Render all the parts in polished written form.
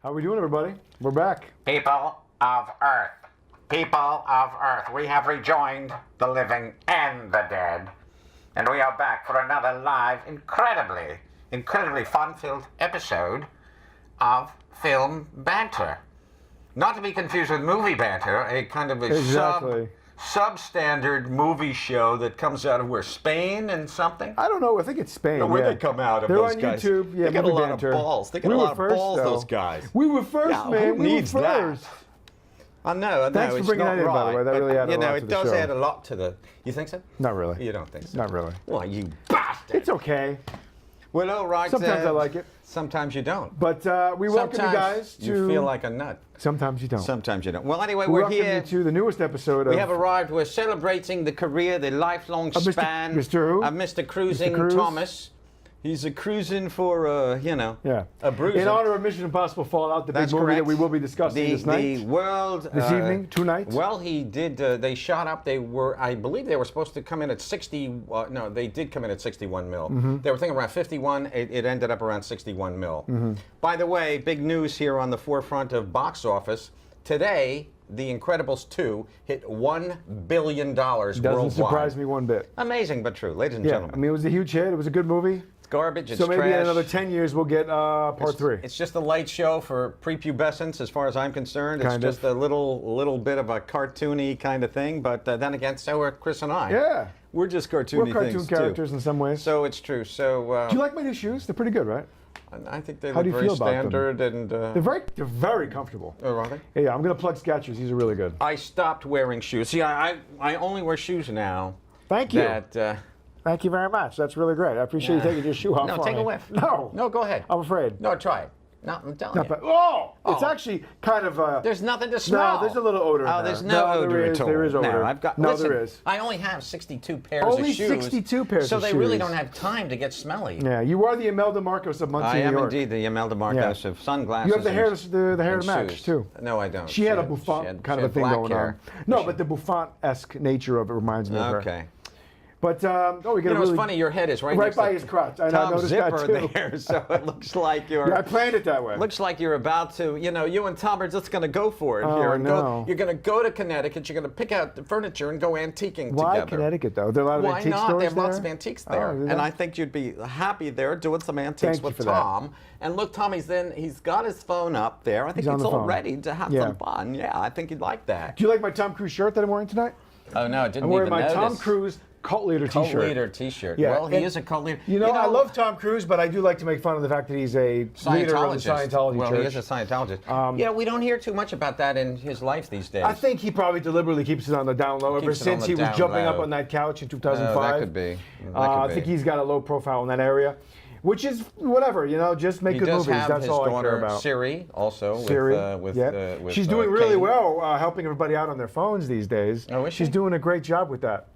How we doing, everybody? We're back. People of Earth, we have rejoined the living and the dead. And we are back for another live, incredibly fun-filled episode of Film Banter. Not to be confused with Movie Banter, a kind of a substandard movie show that comes out of where? Spain and something? I don't know. I think it's Spain. No, where they come out of They're those on guys. YouTube. Yeah, they got a lot Banter. of balls. They got a lot of balls, though. those guys. We were first, yeah, man. Who we needs were first. that? I know. Thanks for it's bringing not that in, right, by the way. That really added a lot to it the does show. add a lot to the... You think so? Not really. You don't think so? Not really. Why, you bastard. It's okay. Well, all right. Sometimes I like it. Sometimes you don't. But we welcome you guys to... you feel like a nut. Sometimes you don't. Sometimes you don't. Well, anyway, we we're welcome here. you to the newest episode We of... have arrived. We're celebrating the career, the lifelong span Mr. Who? of Mr. Cruising Mr. Cruise. Thomas. He's a cruising for, a bruising. In honor of Mission Impossible Fallout, the big movie correct. that we will be discussing this night. The world... This evening, tonight. Well, he did, they shot up, I believe they were supposed to come in at 60, no, they did come in at 61 mil. Mm-hmm. They were thinking around 51, it ended up around 61 mil. By the way, big news here on the forefront of box office. Today, The Incredibles 2 hit $1 billion worldwide. Doesn't surprise me one bit. Amazing but true, ladies and Yeah, gentlemen. I mean, it was a huge hit. It was a good movie. It's garbage, it's so maybe trash. in another 10 years we'll get part 3. It's just a light show for prepubescents, as far as I'm concerned. It's Kind of. just a little bit of a cartoony kind of thing. But then again, so are Chris and I. Yeah. We're just cartoony We're cartoon things characters too. in some ways. So it's true. So do you like my new shoes? They're pretty good, right? I think they How look do you very feel about them? standard and. They're very comfortable. Oh, are they? Yeah, I'm gonna plug Skechers. These are really good. I stopped wearing shoes. See, I only wear shoes now. Thank you. That. Thank you very much. That's really great. I appreciate you taking your shoe off. No, for take me. a whiff. No. No, go ahead. I'm afraid. No, try it. No, I'm telling you. Oh! It's Oh. actually kind of. There's nothing to smell. No, there's a little odor. Oh, in there's there. no there odor is, at all. There is odor. No, I've got. No, listen, there is. I only have 62 pairs Only of shoes. 62 pairs so of they shoes. really don't have time to get smelly. Yeah, you are the Imelda Marcos of Muncie, I New am York. indeed the Imelda Marcos of sunglasses. You have the hair, and- the hair and to match shoes. too. No, I don't. She had a bouffant kind of a thing going on. No, but the bouffant-esque nature of it reminds me of her. Okay. But we get You know, really it's funny. Your head is right next by to his crotch. I Tom noticed Zipper that too. there, so it looks like you're. Yeah, I planned it that way. Looks like you're about to, you and Tom are just going to go for it Oh, here. And no. you're going to go to Connecticut. You're going to pick out the furniture and go antiquing Why together. Connecticut though? There are a lot of Why antique not? stores They have lots there? of antiques there, Oh, and I think you'd be happy there doing some antiques Thank you with for that. Tom. And look, Tom, he's got his phone up there. I think He's on he's the all phone. ready to have Yeah. some fun. Yeah, I think you'd like that. Do you like my Tom Cruise shirt that I'm wearing tonight? Oh no, I didn't I'm wearing even my notice. Tom Cruise cult leader Cult T-shirt. leader T-shirt. Yeah, Well, he and is a cult leader. You know, I love Tom Cruise, but I do like to make fun of the fact that he's a leader of the Scientology well, church. he is a Scientologist. Yeah, we don't hear too much about that in his life these days. I think he probably deliberately keeps it on the down low ever Keeps it on since the he was down jumping low. up on that couch in 2005. that could be. I think he's got a low profile in that area, which is whatever, just make He good does movies. have That's his all I care daughter about. Siri also. Siri, with she's doing really Katie. well, helping everybody out on their phones these days. Oh, is she? She's doing a great job with that.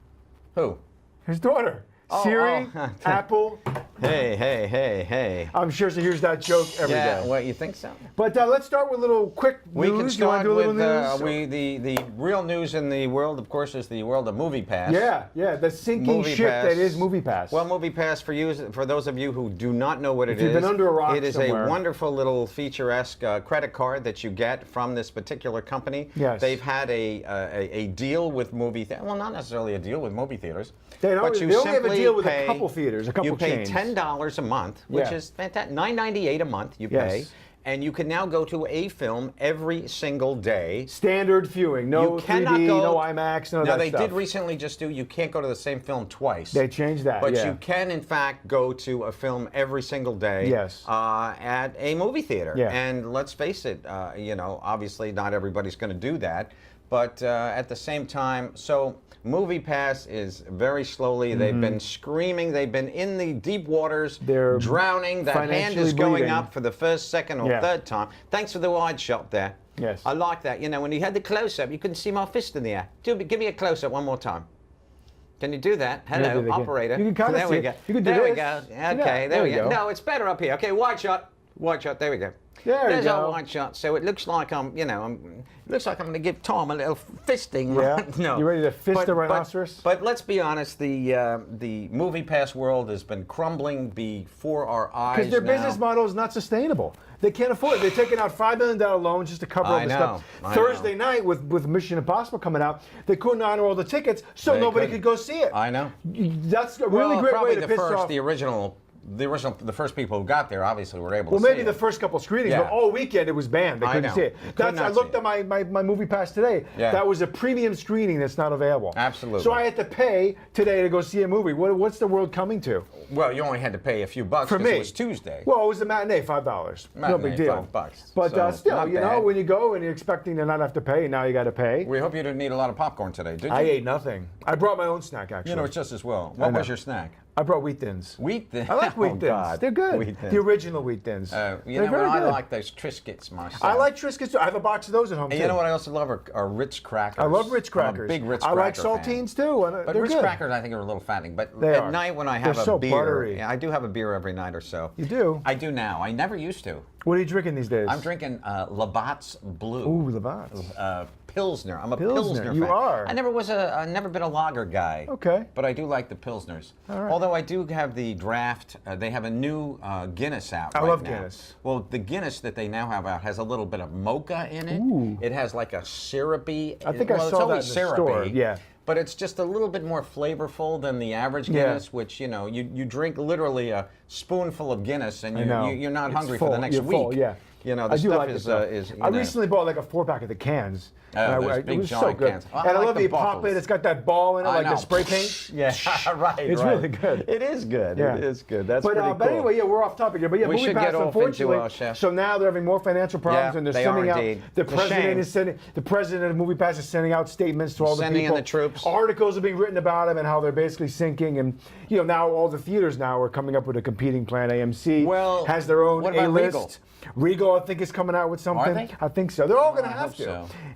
Who? His daughter. Siri, Apple. Hey. I'm sure she hears that joke every day. Yeah, well, you think so? But let's start with a little quick We news. can You start want to do a little with news? the real news in the world, of course, is the world of Movie Pass. Yeah, the sinking Movie ship Pass. that is Movie Pass. Well, Movie Pass, for those of you who do not know what it is, you've been under a rock it is somewhere. a wonderful little feature-esque credit card that you get from this particular company. Yes. They've had a deal with movie theaters. Well, not necessarily a deal with movie theaters. They don't- but you they only have a simply deal with a pay- couple theaters, a couple You pay chains. $10 a month, which Yeah. is fantastic. $9.98 a month you Yes. pay. And you can now go to a film every single day. Standard viewing, no You cannot 3D, go- no IMAX, none of Now, that they stuff. did recently just do, you can't go to the same film twice. They changed that, But yeah. you can, in fact, go to a film every single day Yes. At a movie theater. Yeah. And let's face it, obviously not everybody's going to do that. But at the same time, so Movie Pass is very slowly, they've been screaming, they've been in the deep waters, They're drowning. That hand financially is going bleeding. up for the first, second, or Yeah. third time. Thanks for the wide shot there. Yes. I like that. When you had the close-up, you couldn't see my fist in the air. Give me a close-up one more time. Can you do that? Yeah, Hello, do it again. operator. You can kinda there see we it. go. You can do there we this. go. Yeah, Okay, there we go. go. No, it's better up here. Okay, wide shot. Wide shot. There we go. There you There's go. our one shot. So it looks like it looks like I'm going to give Tom a little fisting. Yeah. Right? No. You ready to fist the rhinoceros? But let's be honest, the movie pass world has been crumbling before our eyes. Because their now. business model is not sustainable. They can't afford it. They're taking out $5 million loans just to cover all this stuff. Thursday night with Mission Impossible coming out, they couldn't honor all the tickets, so nobody could go see it. I know. That's a really great way to piss off. The first people who got there obviously were able to see Well, maybe it. the first couple screenings, but all weekend it was banned. They couldn't see it. I looked at my movie pass today. Yeah. That was a premium screening that's not available. Absolutely. So I had to pay today to go see a movie. What's the world coming to? Well, you only had to pay a few bucks For because me. it was Tuesday. Well, it was a matinee, $5. No big deal. $5. But So, still, not you know, bad. when you go and you're expecting to not have to pay, now you got to pay. We hope you didn't eat a lot of popcorn today, did you? I ate nothing. I brought my own snack, actually. You know, it's just as well. What was your snack? I brought Wheat Thins. Wheat Thins. I like Wheat Thins. God. They're good. Wheat Thins. The original Wheat Thins. You They're know very what? I good. like those Triscuits myself. I like Triscuits too. I have a box of those at home, And too. you know what I also love are Ritz crackers. I love Ritz crackers. I'm a big Ritz I cracker like saltines too. But they're Ritz good. crackers, I think, are a little fattening. But They at are. night when I They're have so a beer, buttery. yeah, I do have a beer every night or so. You do? I do now. I never used to. What are you drinking these days? I'm drinking Labatt's Blue. Ooh, Labatt's. Pilsner. I'm a Pilsner. Pilsner You fan. are. I've never been a lager guy. Okay. But I do like the Pilsners. All right. Although I do have the draft. They have a new Guinness out I right love now. Guinness. Well, the Guinness that they now have out has a little bit of mocha in it. Ooh. It has like a syrupy. I think I well, saw it's always that in the syrupy, store, yeah. But it's just a little bit more flavorful than the average Yeah. Guinness, which, you know, you drink literally a spoonful of Guinness and I know. you're not It's hungry full. for the next You're week. full, yeah. You know, the I do stuff like is, it, though. you I know. recently bought like a 4-pack of the cans. Oh, those it big was so giant good. cans. And I I like love the you pop bottles. it. It's got that ball in it, I like know. the spray paint. Yeah, right. It's right. really good. It is good. Yeah. It is good. That's But, pretty cool. but anyway, yeah, we're off topic here. But yeah, We Movie should Pass, get off into unfortunately, our chef. so now they're having more financial problems, Yeah, and they're they sending are out. indeed. The It's a president shame. is sending. The president of Movie Pass is sending out statements to all the Sending in people. the troops. Articles are being written about them and how they're basically sinking, and now all the theaters now are coming up with a competing plan. AMC has their own what about A-list. Regal? Regal, I think, is coming out with something. Are they? I think so. They're all going to I have hope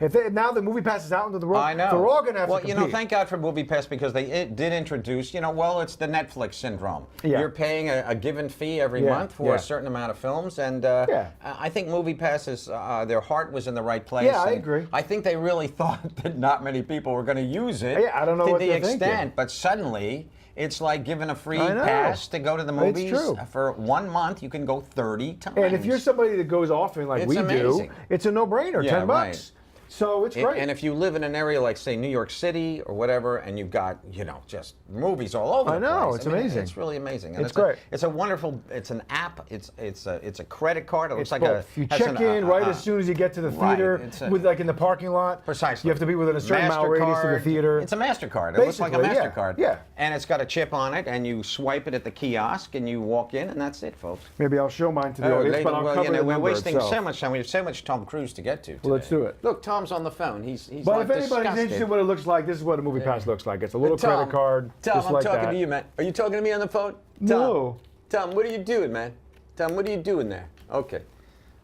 to. so. Now the Movie Pass is out into the world. I know. They're all going to have to Well, compete. thank God for Movie Pass because they did introduce, it's the Netflix syndrome. Yeah. You're paying a given fee every Yeah, month for yeah. a certain amount of films, and Yeah. I think Movie Pass their heart was in the right place. Yeah, I and agree. I think they really thought that not many people were going to use it. Yeah, I don't know to what the they're extent, thinking. but suddenly. It's like giving a free I know. pass to go to the It's movies. true. For 1 month. You can go 30 times. And if you're somebody that goes often like It's we amazing. do, it's a no-brainer. Yeah, $10. right. So it's great. And if you live in an area like, say, New York City or whatever, and you've got, just movies all over I the know, place. it's amazing. It's really amazing. And It's great. It's a wonderful. It's an app. It's a credit card. It looks It's like both. You check in right as soon as you get to the right, theater, it's a- with like in the parking lot. Precisely. You have to be within a certain mile radius of the MasterCard. theater. It's a MasterCard. It looks like a Basically, yeah, MasterCard. yeah. And it's got a chip on it, and you swipe it at the kiosk, and you walk in, and that's it, folks. Maybe I'll show mine to the audience, but I'll cover the we're number wasting itself. so much time. We have so much Tom Cruise to get to. Well, let's today. do it. Look, Tom's on the phone. He's But like if anybody's disgusted. interested in what it looks like, this is what a movie pass looks like. It's a little credit card, Tom, just I'm like talking that. to you, man. Are you talking to me on the phone? Tom, No. Tom, what are you doing, man? Tom, what are you doing there? Okay.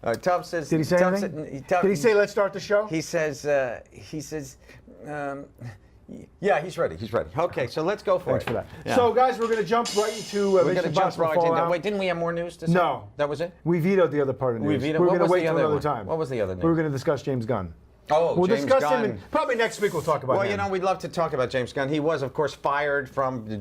All right, Tom says. Did he say Tom anything? Tom- Did he say, let's start the show? He says. Yeah, he's ready. He's ready. Okay, so let's go for Thanks it. for that. Yeah. So, guys, we're going to jump right into We're Mission going to jump Impossible right into. Fallout. Wait, didn't we have more news to say? No. That was it? We vetoed the other part of the We news. vetoed- We're what going to was wait the till other another one? time. What was the other We were news? going to discuss James Gunn. Oh, We'll James discuss Gunn. him. Probably next week we'll talk about Well, him. we'd love to talk about James Gunn. He was, of course, fired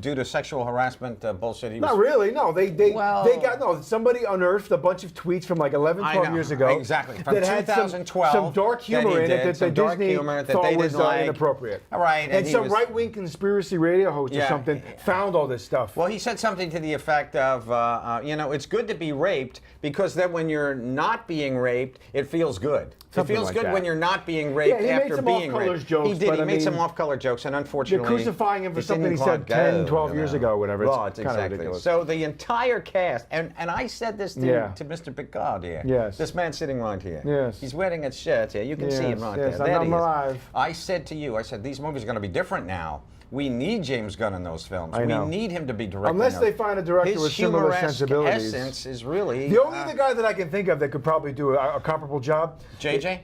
due to sexual harassment bullshit. He was, Not really, no. They Well- got, no, somebody unearthed a bunch of tweets from like 11, I 12 know, years ago. exactly. From that had 2012 some dark that humor he in it did, that some the dark Disney humor that thought they was didn't like. inappropriate. Right, And he some was- right-wing conspiracy radio host or Yeah. something found all this stuff. Well, he said something to the effect of, it's good to be raped because then when you're not being raped, it feels good. Something it feels like good that. when you're not being raped Yeah, he made after some being off-color raped. jokes, he did. but He I made some mean, off-color jokes, and They're unfortunately, crucifying him for it something he didn't said quite 10, go, 12 years ago, whatever. It's Right, kinda exactly. ridiculous. So the entire cast, and I said this to Mr. Picard here. Yes. This man sitting right here. Yes. He's wearing a shirt here. You can see him Yes, right yes, there. I'm There he is. alive. I said to you, these movies are going to be different now. We need James Gunn in those films. I know. We need him to be directing Unless those. they find a director His with similar humoresque sensibilities. essence is really The only other guy that I can think of that could probably do a comparable job. JJ.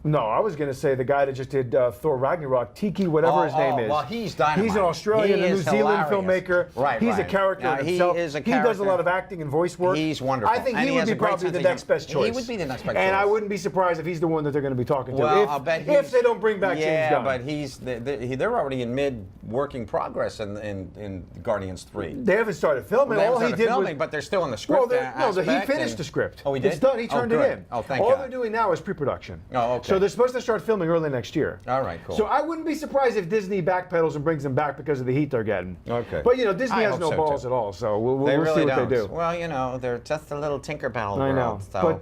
No, I was going to say the guy that just did Thor Ragnarok, Tiki, whatever his name is. Well, he's dynamite. He's an Australian, a New Zealand filmmaker. Right, He's a character in himself. He is a character. He does a lot of acting and voice work. He's wonderful. I think he would be probably the next best choice. He would be the next best choice. And I wouldn't be surprised if he's the one that they're going to be talking to. Well, if, I'll bet if they don't bring back James Gunn. Yeah, but they're already in mid-working progress in Guardians 3. They haven't started filming. Well, all he did was, but they're still in the script. Well, he finished the script. Oh, he did? It's done. He turned it in. Oh, thank All God. they're doing now is pre-production. Oh, okay. So they're supposed to start filming early next year. All right, cool. So I wouldn't be surprised if Disney backpedals and brings them back because of the heat they're getting. Okay. But Disney has no balls too. at all, so we'll really see what don't. they do. Well, they're just a little Tinkerbell I know. world. So.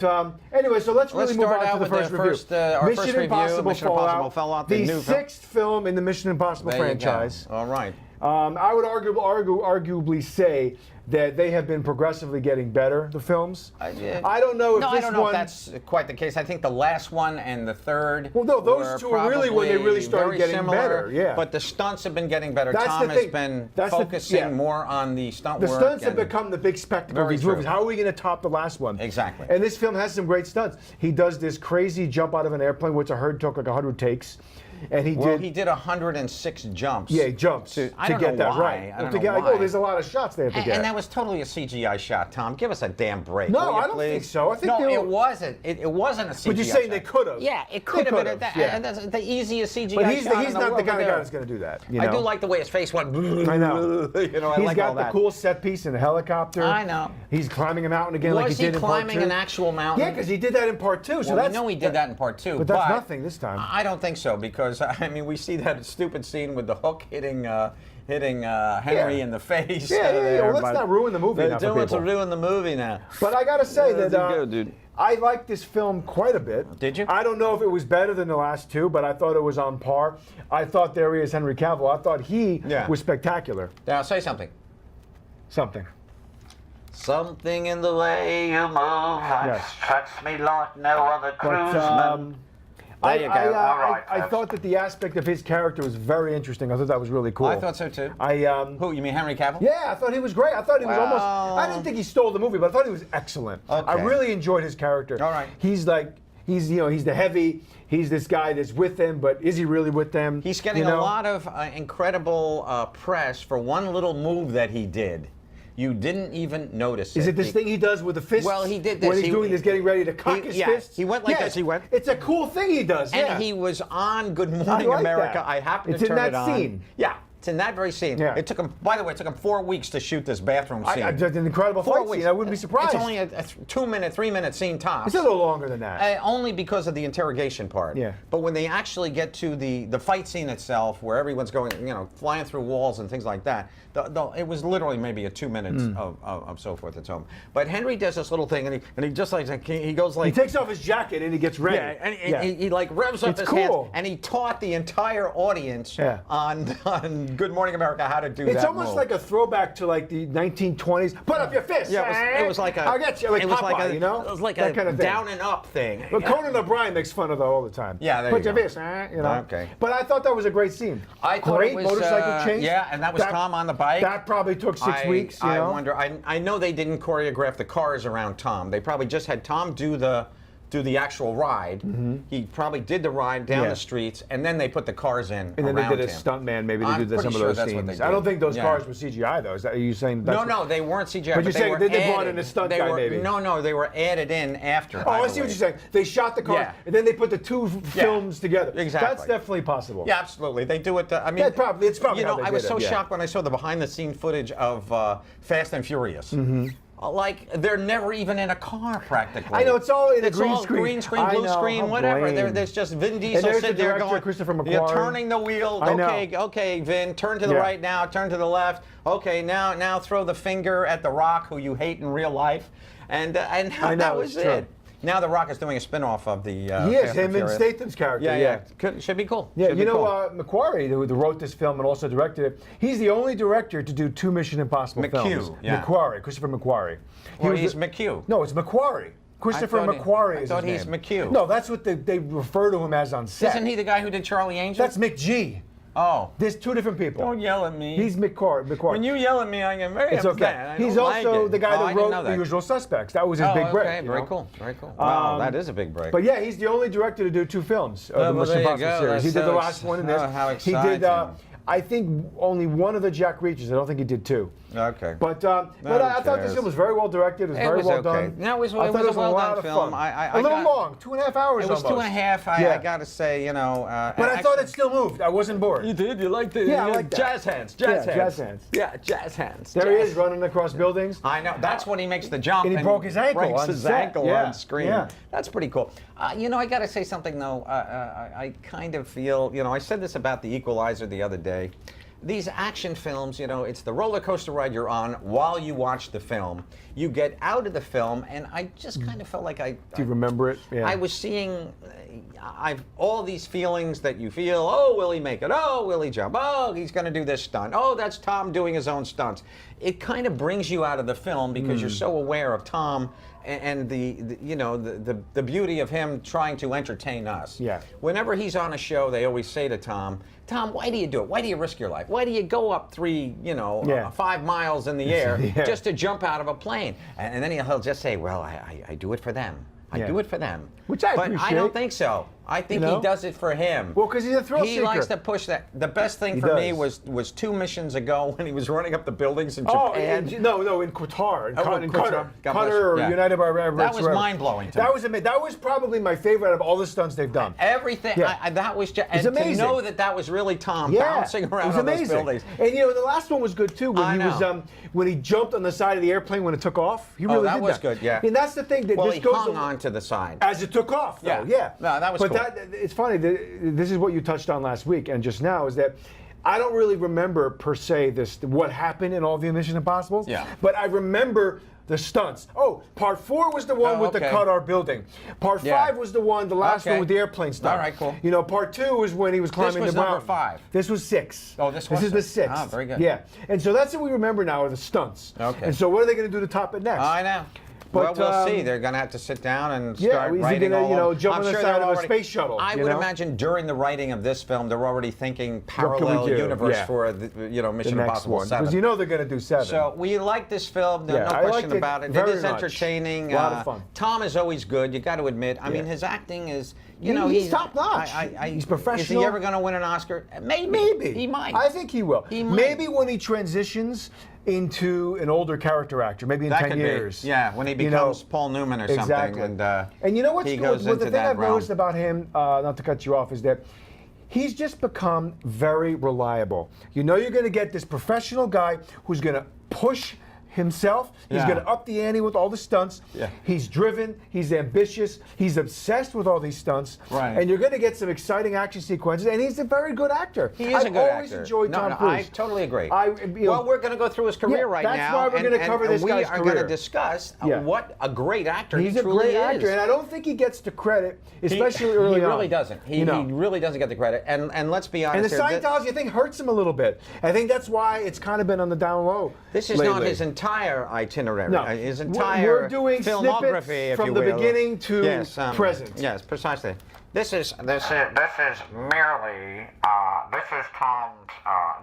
But anyway, so let's really move start on out to the with first the review. first, our Mission first review, Impossible Mission Impossible Fallout, the the new film. sixth film in the Mission Impossible There you go. franchise. All right. I would arguably say that they have been progressively getting better, the films. I don't know if No, this I don't know one... if that's quite the case. I think the last one and the third. Well, no, those two are really when they really started very getting similar, better. Yeah. But the stunts have been getting better. That's Tom the has thing. been That's focusing more on the stunt The work. stunts have and- become the big spectacle of Very these true. movies. How are we going to top the last one? Exactly. And this film has some great stunts. He does this crazy jump out of an airplane, which I heard took like 100 takes. And he did 106 jumps. Yeah, he jumps to I don't get know that why. right. I don't to know get, why. there's a lot of shots they have to get. And that was totally a CGI shot, Tom. Give us a damn break. No, will you, I don't please? think so. I think no, they it were- wasn't. It wasn't a CGI. But you're saying shot. they could have. Yeah, it could have been. Yeah. That's the easiest CGI But he's shot not in the world kind to of guy do. that's going to do that. I do like the way his face went. I know. I He's like got all the that. cool set piece in the helicopter. I know. He's climbing a mountain again like he Was did he in part climbing 2. an actual mountain? Yeah, because he did that in part 2. So Well, that's we know he did that in part 2. But that's nothing this time. I don't think so because we see that stupid scene with the hook hitting Henry in the face. Yeah. Well, let's not ruin the movie They're now for doing to people. ruin the movie now. But I got to say that good, dude. I liked this film quite a bit. Did you? I don't know if it was better than the last two, but I thought it was on par. I thought there he is, Henry Cavill. I thought he was spectacular. Now say something. Something. Something in the way you move strikes me like no other cruiseman. There you go. I thought that the aspect of his character was very interesting. I thought that was really cool. I thought so too. Who, you mean Henry Cavill? Yeah, I thought he was great. I thought he was almost... I didn't think he stole the movie, but I thought he was excellent. Okay. I really enjoyed his character. All right. He's the heavy... He's this guy that's with them, but is he really with them? He's getting a lot of incredible press for one little move that he did. You didn't even notice it. Is it this thing he does with the fists? Well, he did this. When he's doing this, getting ready to cock his fists? He went like this. He went. It's a cool thing he does, And he was on Good Morning like America. that. I happened It's to in turn that it on. scene. Yeah, it's in that very scene. Yeah. It took him, by the way, it took him 4 weeks to shoot this bathroom scene. It's an incredible 4 fight weeks. scene. I wouldn't be surprised. It's only a 2-minute, 3-minute scene tops. It's a little longer than that. Only because of the interrogation part. Yeah. But when they actually get to the fight scene itself, where everyone's going, flying through walls and things like that, it was literally maybe a 2 minutes of so forth and so on. But Henry does this little thing, and he just he goes like he takes off his jacket and he gets ready. yeah, and he like revs up his hands, and he taught the entire audience on Good Morning America how to do that. It's almost move. like a throwback to like the 1920s. Put up your fist. Yeah, it was like a. I'll get you. Like it was Popeye, like a, you know? It was like that a kind of thing. down and up thing. But Conan O'Brien makes fun of that all the time. Yeah, there Put you your go. fist, you know. Okay. But I thought that was a great scene. I thought great it was, motorcycle chase. Yeah, and that was Tom on the bike. That probably took 6 weeks. You know? I wonder. I know they didn't choreograph the cars around Tom. They probably just had Tom do the actual ride. He probably did the ride down the streets, and then they put the cars in And then around they did a him. stuntman maybe to I'm do some pretty of sure those that's what scenes. they I don't did. think those Yeah. cars were CGI though. Are you saying that's No, they weren't CGI. But you're saying they they were brought in a stunt guy maybe. No, they were added in after. Oh, I see what you're saying. They shot the car, Yeah. and then they put the two films together. Exactly. That's definitely possible. Yeah, absolutely. They do it. I mean, it's probably how they I was did so it, yeah. shocked when I saw the behind-the-scene footage of Fast and Furious. Like they're never even in a car practically. I know, it's all in a It's green all screen. green screen, I blue know, screen, how whatever. lame. There's just Vin Diesel there's the sitting there director, going, Christopher you're McQuarrie. turning the wheel. I know. Okay, Vin, turn to the right now, turn to the left. Okay, now throw the finger at The Rock, who you hate in real life, and that was it's true. it. Now The Rock is doing a spin-off of the. He is Fast him and Furious. Statham's character. Yeah. Should be cool. Yeah, Should be you know, cool. McQuarrie, who wrote this film and also directed it, he's the only director to do 2 Mission Impossible films. Yeah. McQuarrie, Christopher McQuarrie. He's McHugh. No, it's McQuarrie. Christopher McQuarrie is I thought his he's name. McHugh. No, that's what they refer to him as on set. Isn't he the guy who did Charlie Angel? That's McG. Oh. There's two different people. Don't yell at me. He's McCord. When you yell at me, I get very It's upset. okay. He's also the guy that wrote The that. Usual Suspects. That was his big break. Okay, very cool. Very cool. Wow, that is a big break. But yeah, he's the only director to do 2 films of the Mission Impossible series. He did the last one in this. How he exciting. did, I think, only one of the Jack Reachers. I don't think he did 2. Okay. But I thought this film was very well directed. It was very well done. No, it was a I thought it was well a lot done of film. fun. A little long, 2.5 hours. It was almost. 2.5. I got to say, But I thought it still moved. I wasn't bored. You did? You liked it? Yeah, I like that. Jazz hands. Jazz hands. Yeah, jazz hands. There he is running across buildings. I know. That's when he makes the jump. And he broke his ankle breaks on his set. ankle Yeah. on screen. Yeah. That's pretty cool. I got to say something, though. I kind of feel, I said this about The Equalizer the other day. These action films, it's the roller coaster ride you're on while you watch the film. You get out of the film, and I just kind of felt like Do you remember it? Yeah. I was seeing all these feelings that you feel. Oh, will he make it? Oh, will he jump? Oh, he's going to do this stunt. Oh, that's Tom doing his own stunts. It kind of brings you out of the film because you're so aware of Tom and the beauty of him trying to entertain us. Yeah. Whenever he's on a show, they always say to Tom, why do you do it? Why do you risk your life? Why do you go up 5 miles in the air just to jump out of a plane? And then he'll just say, well, I do it for them. I do it for them. Which I appreciate. But I don't think so. I think he does it for him. Well, because he's a thrill seeker. He likes to push that. The best thing for me was 2 missions ago when he was running up the buildings in Japan. No, in Qatar. In Qatar. God bless Qatar or you. Yeah. United Arab Emirates. That was mind-blowing to me. That was amazing. That was probably my favorite out of all the stunts they've done. Everything. Yeah. That was just. It's And amazing. to know that was really Tom Yeah. bouncing around It was on those amazing. buildings. And the last one was good too when when he jumped on the side of the airplane when it took off. He really did that was good, yeah. And that's the thing that Well, this he goes hung on to the side. as it took off, though. Yeah. No, that was but cool. It's funny. This is what you touched on last week and just now is that I don't really remember per se what happened in all the Mission Impossibles. Yeah. But I remember the stunts. Oh, part 4 was the one with the Qatar building. Part 5 was the last one with the airplane stunt. All right, cool. Part 2 was when he was climbing was the mountain. number 5. This was 6. Oh, this was is the 6. 6th. Ah, very good. Yeah. And so that's what we remember now are the stunts. Okay. And so what are they going to do to top it next? I know. But, we'll see. They're going to have to sit down and yeah, start he's writing gonna, all jump I'm on the sure side they're of a already- space shuttle. I would imagine during the writing of this film, they're already thinking can we parallel do? universe Yeah. for the, Mission the next Impossible one. 7. Because they're going to do 7. So we like this film. No, Yeah, no I liked question it about it. It very is much. entertaining. A lot of fun. Tom is always good. You got to admit. I mean, Yeah. his acting is. He's top notch. He's professional. Is he ever going to win an Oscar? Maybe. Maybe. He might. I think he will. He might. Maybe when he transitions into an older character actor, maybe in That 10 could years. be. Yeah, when he becomes Paul Newman or exactly. something. And you know what's he good? goes The into thing that I've realm. noticed about him, not to cut you off, is that he's just become very reliable. You're going to get this professional guy who's going to push himself. He's Yeah. going to up the ante with all the stunts. Yeah. He's driven. He's ambitious. He's obsessed with all these stunts. Right. And you're going to get some exciting action sequences. And he's a very good actor. He is a good actor. I've always enjoyed No, Tom Cruise. I totally agree. Well, Well, we're going to go through his career right that's now. why we're gonna cover this guy's We are going career. to discuss Yeah. what a great actor He's he a truly great actor, is. and I don't think he gets the credit, especially early on. He really doesn't. He really doesn't get the credit. And let's be honest. And the Scientology thing hurts him a little bit. I think that's why it's kind of been on the down low. This is lately. not his entire itinerary. No. His We're entire doing filmography, snippets if from you the will. beginning to present. Yes, precisely. This is merely. This is Tom's.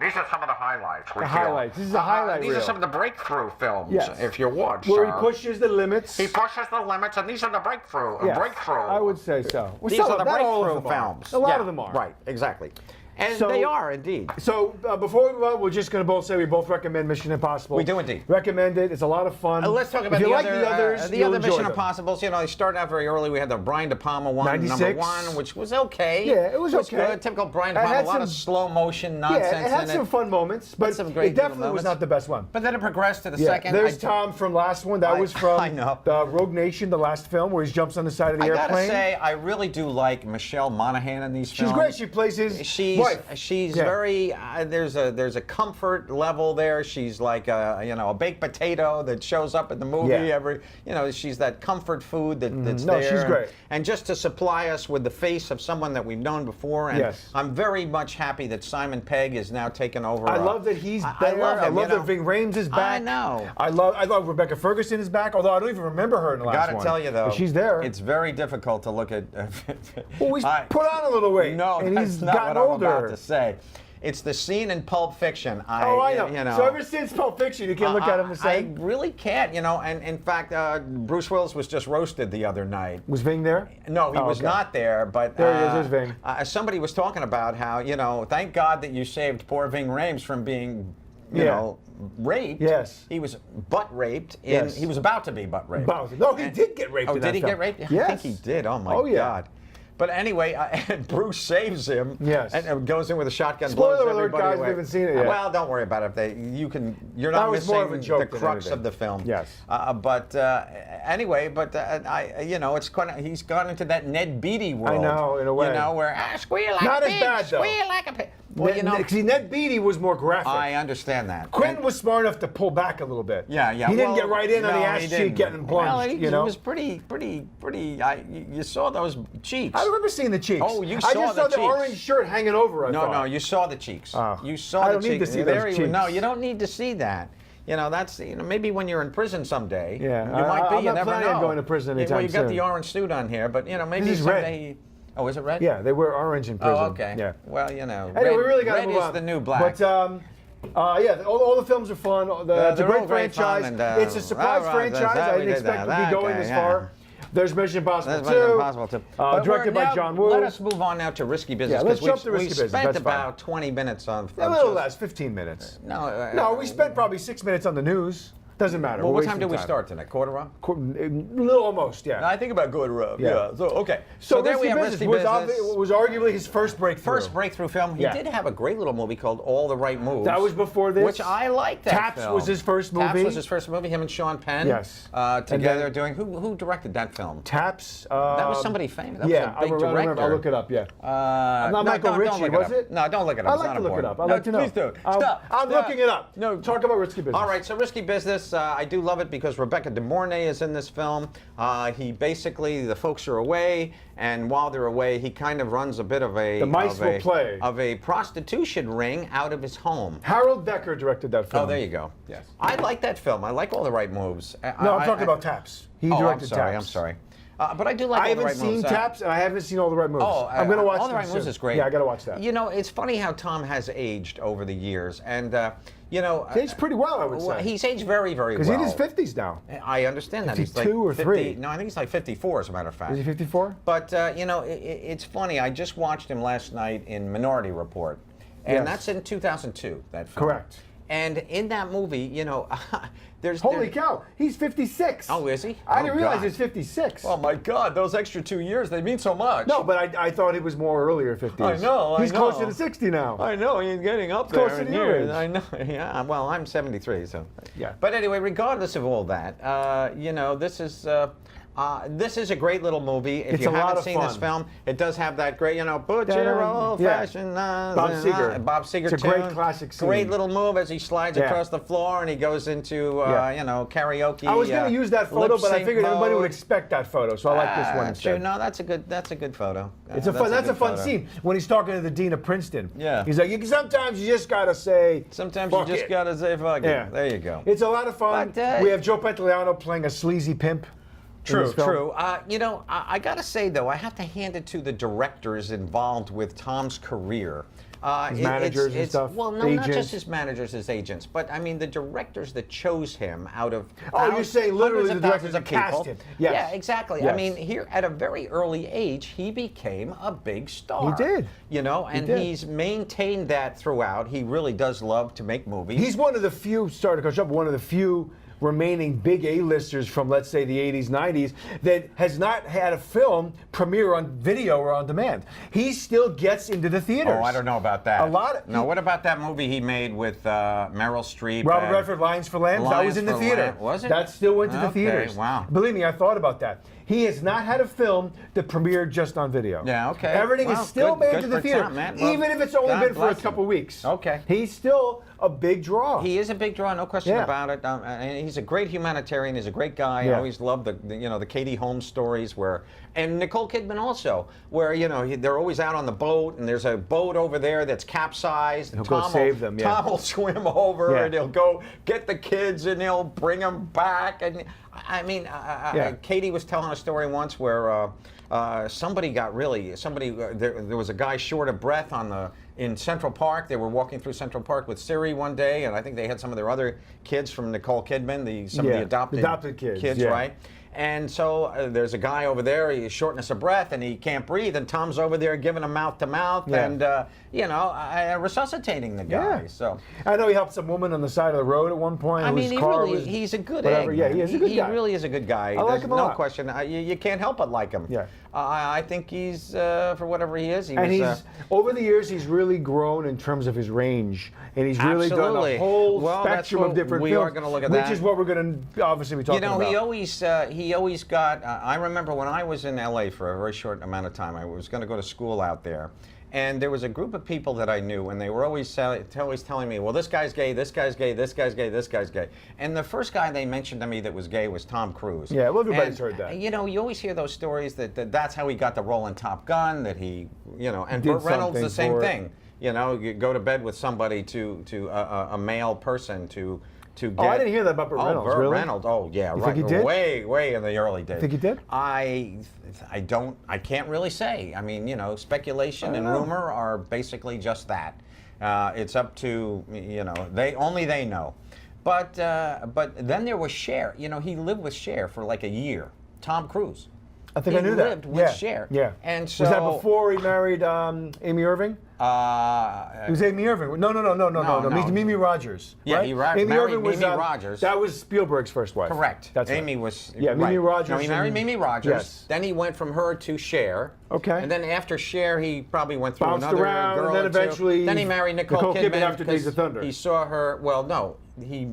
These are some of the highlights. The highlights. This is a highlight These reel. are some of the breakthrough films. Yes. If you would. Where he sir. pushes the limits. He pushes the limits, and these are the breakthrough. Yes, Breakthrough. I would say so. Well, These some are of- the not all of breakthrough them are. films. A lot Yeah, of them are. Right, exactly. And So- they are indeed. So before we move on, we're just going to both say we both recommend Mission Impossible. We do indeed. Recommend it. It's a lot of fun. Let's talk about if you the like other, the others. the you'll other enjoy Mission them. Impossibles. They started out very early. We had the Brian De Palma one, 96. number 1, which was okay. Yeah, it was okay. Good. Typical Brian De It Palma. had A lot of some- slow motion nonsense Yeah, it had in some it. fun moments, but some great it definitely little was moments. not the best one. But then it progressed to the Yeah, second. there's Tom from last one. That was from I know. Rogue Nation, the last film, where he jumps on the side of the I airplane. gotta say, I really do like Michelle Monaghan in these films. She's great. She plays his wife. She's Yeah. very. There's a comfort level there. She's like a baked potato that shows up in the movie Yeah. every. She's that comfort food that's No, there. she's great. And just to supply us with the face of someone that we've known before. And Yes. I'm very much happy that Simon Pegg is now taken over. I love that he's there. I love him. that Ving Rhames is back. I know. I love Rebecca Ferguson is back, although I don't even remember her in the last Gotta one. tell you though, But she's there. It's very difficult to look at. Well, he's put on a little weight. No, and that's he's not gotten what older. I'm about to say. It's the scene in Pulp Fiction. I know. You know. So ever since Pulp Fiction, you can't look at him the same. I really can't, you know. And in fact, Bruce Willis was just roasted the other night. Was Ving there? No, he was not there. But there he is. There's Ving. Somebody was talking about how, you know, thank God that you saved poor Ving Rhames from being, you know, raped. Yes. He was butt raped. He was about to be butt raped. No, he did get raped. Oh, in did that he film. get raped? Yes. I think he did. Oh my God. But anyway, and Bruce saves him. Yes. And goes in with a shotgun. Spoiler blows alert, everybody guys! away. We haven't seen it yet. Well, don't worry about it. You're That not was more of a missing joke the than crux anything. of the film. Yes. But anyway, you know, it's kind of he's gone into that Ned Beatty world. I know, in a way. You know, where squeal like Not a as pig, bad, though. squeal like a pig. Well, you know, see, Ned Beatty was more graphic. I understand that. Quentin was smart enough to pull back a little bit. Yeah. He didn't get right in on the no, ass he cheek didn't. getting plunged. Well, you know, it was pretty. You saw those cheeks. I remember seeing the cheeks. Oh, you I saw just the saw the cheeks. orange shirt hanging over. No, you saw the cheeks. Oh. You saw I the don't cheeks. need to see There those you- cheeks. No, you don't need to see that. You know, that's maybe when you're in prison someday. Yeah, you might be. I'm you not never planning know. on going to prison Well, anytime you got soon. the orange suit on here, but you know, maybe This is someday. red. Oh, is it red? Yeah, they wear orange in prison. Oh, okay. Yeah. Well, you know, Anyway, red, we really got to red move is on. the new black. But yeah, all the films are fun. It's a they're all great great fun, franchise. and, It's a surprise right, franchise. that's how I we didn't did expect that. to be going Okay, this yeah. far. There's Mission Impossible That's 2. Mission Impossible too. But Directed by now, John Woo. Let us move on now to Risky Business. Yeah, let's 'cause jump to Risky we Business. spent That's fine. about 20 minutes on. A little less, 15 minutes. No, we spent probably 6 minutes on the news. Doesn't matter. Well, We're what time wasting did we start tonight? Quarter of? A little almost, yeah. I think about quarter of. Yeah. So okay. So there we Risky have Business Risky Business. was arguably his first breakthrough. First breakthrough film. He Yeah. did have a great little movie called All the Right Moves. That was before this. Which I liked. That Taps film. was his first Taps movie. was his first movie. Him and Sean Penn. Yes. Together And doing. Who directed that film? Taps. That was somebody famous. That Yeah, was a big I remember. director. I'll look it up, yeah. Not Michael Ritchie, was it? No, don't look it up. I'd It's like not to look it important. up. I'd No, like to know. Please do. Stop. I'm looking it up. No. Talk about Risky Business. All right, so Risky Business, I do love it because Rebecca De Mornay is in this film. The folks are away, and while they're away, he kind of runs a bit of a The mice will play. of a prostitution ring out of his home. Harold Becker directed that film. Oh, there you go. Yes. I like that film. I like All the Right Moves. No, I'm talking about Taps. He Oh, I'm directed sorry. Taps. I'm sorry. But I do like I All the haven't Right seen Moves. Taps, and I haven't seen All the Right Moves. Oh, I'm going to watch All the them Right Moves soon. is great. Yeah, I got to watch that. You know, it's funny how Tom has aged over the years, and you know, He's aged pretty well, I would say. He's aged very, very well. Because he's in his 50s now. I understand that. He's 52 or 50, 3? No, I think he's like 54, as a matter of fact. Is he 54? But you know, it's funny. I just watched him last night in Minority Report, and Yes. that's in 2002. That film. Correct. And in that movie, you know, Holy cow, he's 56. Oh, is he? I didn't Oh, realize God. he's 56. Oh my God, those extra 2 years, they mean so much. No, but I thought he was more earlier 50s. I know, He's I know. closer to 60 now. I know, he's getting up Close there to in the years. age. I know, yeah. Well, I'm 73, so. Yeah. But anyway, regardless of all that, you know, this is a great little movie. If It's you a lot haven't of seen this fun. film, it does have that great, you know, put your old-fashioned... Bob Seger. Bob Seger It's a tune. great classic scene. Great little move as he slides Yeah. across the floor and he goes into, you know, karaoke. I was going to use that photo, but I lip-sync figured everybody would mode. expect that photo, so I like this one True. instead. No, that's a good photo. It's a fun. That's a good fun photo. scene when he's talking to the dean of Princeton. Yeah. He's like, sometimes you just gotta say. Sometimes fuck you just it." gotta say fuck it. Yeah. There you go. It's a lot of fun. But, we have Joe Pantoliano playing a sleazy pimp. in this film. True. You know, I got to say, though, I have to hand it to the directors involved with Tom's career. His managers and stuff, Well, no, not agents. just his managers, his agents, but I mean the directors that chose him out of you're saying literally hundreds of the directors thousands of that cast people. him. Yes. Yeah, exactly. I Yes. mean, here at a very early age, he became a big star. He did. You know, and did. he's maintained that throughout. He really does love to make movies. He's one of the few, sorry to cut you off, one of the few remaining big A-listers from, let's say, the 80s, 90s, that has not had a film premiere on video or on demand. He still gets into the theaters. Oh, I don't know about that. A lot. No, what about that movie he made with Meryl Streep? Robert and- Redford, Lions for Lambs, that Lions was in the for theater. Lamb- was it? That still went to the Okay, theaters. wow. Believe me, I thought about that. He has not had a film that premiered just on video. Yeah, okay. Everything Well, is still good- made good to the for theater, Tom, man. Well, even if it's only God been for a bless him. couple weeks. Okay. He's still a big draw. He is a big draw, no question Yeah. about it. And he's a great humanitarian. He's a great guy. I Yeah. always love the Katie Holmes stories and Nicole Kidman also, where they're always out on the boat and there's a boat over there that's capsized. He'll go save them, yeah. Tom will swim over Yeah. and he'll go get the kids and he'll bring them back. And I mean, Yeah. Katie was telling a story once where there was a guy short of breath in Central Park. They were walking through Central Park with Siri one day, and I think they had some of their other kids from Nicole Kidman, some of the adopted kids, yeah. right? And so there's a guy over there, he's shortness of breath, and he can't breathe, and Tom's over there giving him mouth to mouth, Yeah. and resuscitating the guy. Yeah. So I know he helped some woman on the side of the road at one point. I mean, whose car was he's a good whatever. egg. Yeah, man. he is a good guy. He really is a good guy. I like There's him a no lot. question. You can't help but like him. Yeah. I think he's, for whatever he is, He's over the years he's really grown in terms of his range, and he's really done Absolutely. a whole Well, that's spectrum of what different we films. are gonna look at which that. is what we're going to obviously be talking about. he always got. I remember when I was in LA for a very short amount of time. I was going to go to school out there, and there was a group of people that I knew, and they were always telling me, "Well, this guy's gay, this guy's gay, this guy's gay, this guy's gay." And the first guy they mentioned to me that was gay was Tom Cruise. Yeah, well, everybody's And, heard that. You always hear those stories that's how he got the role in Top Gun. That he, and Did Burt Reynolds the something same for it. thing. You go to bed with somebody a male person to get. Oh, I didn't hear that about Burt Reynolds. Burt Really? Reynolds. Oh, yeah, You right. think he did? Way in the early days. Think he did? I can't really say. I mean, speculation and rumor are basically just that. It's up to, they know. But then there was Cher. He lived with Cher for like a year. Tom Cruise. I think I knew that. He lived with Cher. Yeah. And so was that before he married Amy Irving? It was Amy Irving. No. Mimi Rogers. Yeah, right? he Amy married Irving was, Mimi Rogers. That was Spielberg's first wife. Correct. That's right. Amy was. Yeah, Mimi right. Rogers No, he married and- Mimi Rogers. Yes. Then he went from her to Cher. Okay. And then after Cher, he probably went through Bounced another around, girl and then or two. eventually Then he married Nicole Kidman after Days of because Thunder. He saw her. Well, no, He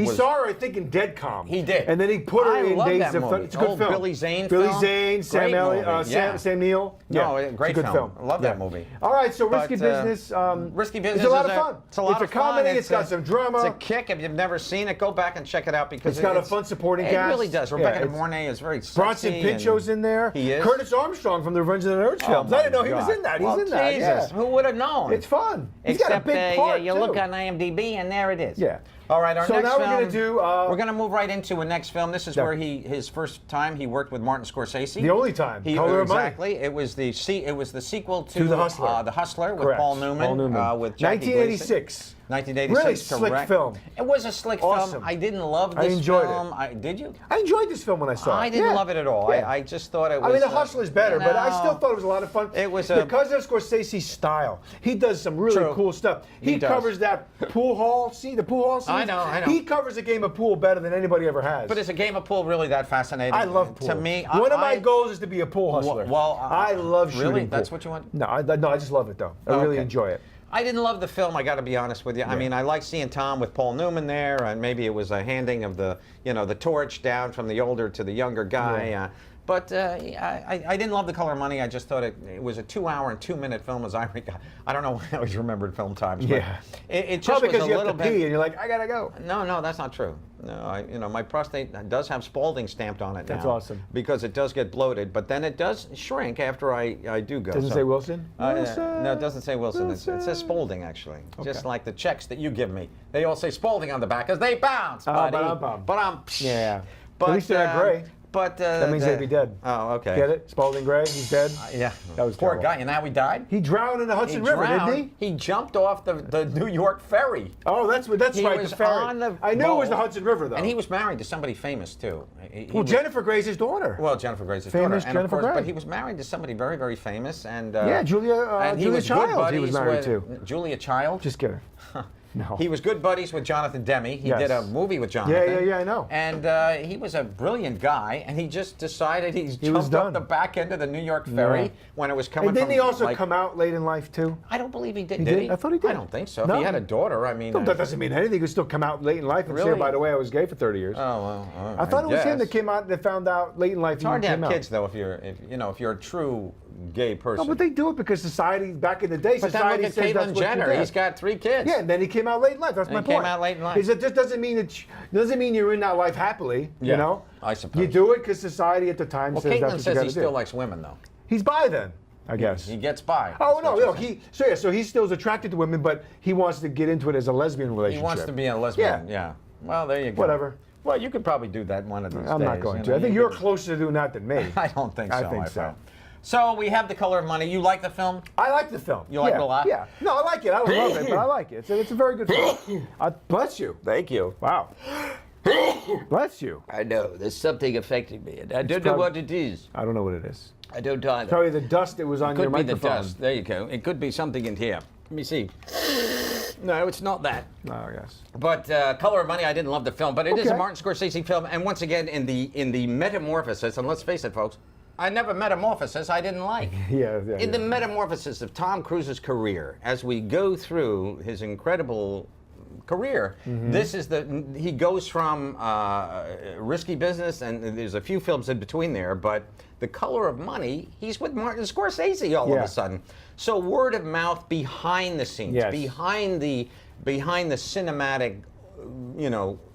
saw her, I think, in Dead Calm. He did. And then he put her I in love Days that of movie. Thunder. It's a good Old film. Billy Zane Billy film. Zane, Sam Great Elliott, movie, yeah. Sam Neill. No, Yeah, great it's a good film. film. I love that movie. All right, so Risky But, Business. Risky Business. It's a lot is of fun. It's a lot It's a of fun. comedy. It's got some drama. It's a kick. If you've never seen it, go back and check it out because It's got a fun supporting It cast. really does. Yeah, Rebecca De it's- Mornay is very sexy. Bronson Pinchot's in there. He is. Curtis Armstrong from the Revenge of the Nerds Oh films. I my didn't know he was God. in that. Well, He's in that. Jesus, Yeah. who would have known? It's fun. He's Except got a big part, you too. look on IMDb and there it is. Yeah. All right, our So next now we're film. gonna do, we're going to move right into a next film. This is Yeah. where his first time he worked with Martin Scorsese. The only time. Color of Money. Exactly. It was the sequel to The Hustler. The Hustler with Correct. Paul Newman. With Jackie 1986. 1986. Really slick correct. film. It was a slick Awesome. film. I didn't love I this enjoyed film. Did you? I enjoyed this film when I saw it. I didn't Yeah. love it at all. Yeah. I just thought it was. I mean, The Hustler's better, but I still no. thought it was a lot of fun. It was because of Scorsese's style. He does some really True. cool stuff. He does. covers that pool hall. See the pool hall scene? I know. He covers a game of pool better than anybody ever has. But is a game of pool really that fascinating? I love pool. To me, one of my goals is to be a pool hustler. I love shooting Really? pool. That's what you want? No, I just love it though. I really Okay. enjoy it. I didn't love the film. I got to be honest with you. I mean, I like seeing Tom with Paul Newman there, and maybe it was a handing of the torch down from the older to the younger guy. Yeah. But I didn't love The Color of Money. I just thought it was a 2-hour and 2-minute film. I don't know why I always remembered film times. But Yeah. it just Probably was because a you have little to bit. pee and you're like, I gotta go. No, that's not true. No, my prostate does have Spalding stamped on it now. That's awesome. Because it does get bloated, but then it does shrink after I do go. Doesn't So- say Wilson? No, it doesn't say Wilson. It Wilson. says Spalding, actually. Just Okay. like the checks that you give me. They all say Spalding on the back because they bounce, buddy. ba-dum-bum. But I'm. Yeah. But, At least they're not gray. But That means they'd be dead. Oh, okay. Get it? Spalding Gray, he's dead. Yeah. That was Poor terrible. guy, and now he died. He drowned in the Hudson River, drowned. didn't he? He jumped off the New York ferry. Oh, that's He right, was the ferry. on the I knew it was the boat, Hudson River, though. And he was married to somebody famous too. He well, was- Jennifer Gray's his daughter. Well, Jennifer Gray's his Famous daughter, and Jennifer of course, Grey. but he was married to somebody very, very famous, and Yeah, Julia and he Julia was good Childs he was buddies married with to. Julia Child. Just kidding. No. He was good buddies with Jonathan Demme. He Yes. did a movie with Jonathan. Yeah, I know. And he was a brilliant guy, and he just decided he was jumped done. off the back end of the New York ferry Yeah. when it was coming And didn't from, he also like- come out late in life, too? I don't believe he did. He Did did? he? I thought he did. I don't think so. No. If he had a daughter, I mean. No, that doesn't mean anything. He could still come out late in life and say, Really? by the way, I was gay for 30 years. Oh well. I thought it was him guess. that came out that found out late in life It's hard to have came out. kids though if you're a true gay person. No, but they do it because society, back in the day, But then society look at says that's Caitlyn what you Jenner. did. He's got 3 kids. Yeah, and then he came out late in life. That's And my he point. came out late in life. Is it just doesn't mean you're in that life happily. Yeah, You know, I suppose. you do it because society at the time Well, says that's Caitlyn what says you he got to still do. likes women though. He's bi then, I guess. He gets by. Oh That's no, what no. you're saying. So he still is attracted to women, but he wants to get into it as a lesbian He relationship. wants to be a lesbian. Yeah. Well, there you go. Whatever. Well, you could probably do that one of these days. I'm not going to. I think you're closer to doing that than me. I don't think so. I think my so. friend. So we have The Color of Money. You like the film? I like the film. You like it a lot? Yeah. No, I like it. I don't love it, but I like it. It's a very good film. Bless you. Thank you. Wow. Bless you. I know, there's something affecting me, and I don't know what it is. I don't know what it is. I don't either. Probably the dust that was on your Could be the microphone. dust. There you go. It could be something in here. Let me see. No, it's not that. Oh, yes. But Color of Money, I didn't love the film, but it is a Okay. Martin Scorsese film. And once again, in the metamorphosis, and let's face it, folks, I never metamorphosis I didn't like. In the metamorphosis of Tom Cruise's career, as we go through his incredible career, this is he goes from Risky Business, and there's a few films in between there, but The Color of Money, he's with Martin Scorsese all of a sudden. So word of mouth behind the scenes, Yes. behind the cinematic,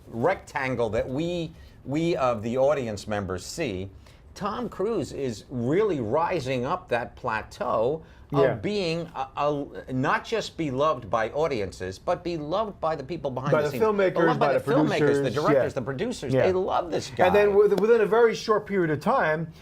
rectangle that we of the audience members see, Tom Cruise is really rising up that plateau of being not just beloved by audiences, but beloved by the people behind the scenes. Filmmakers, by the producers, filmmakers, the directors, yeah. the producers. Yeah. They love this guy. And then within a very short period of time,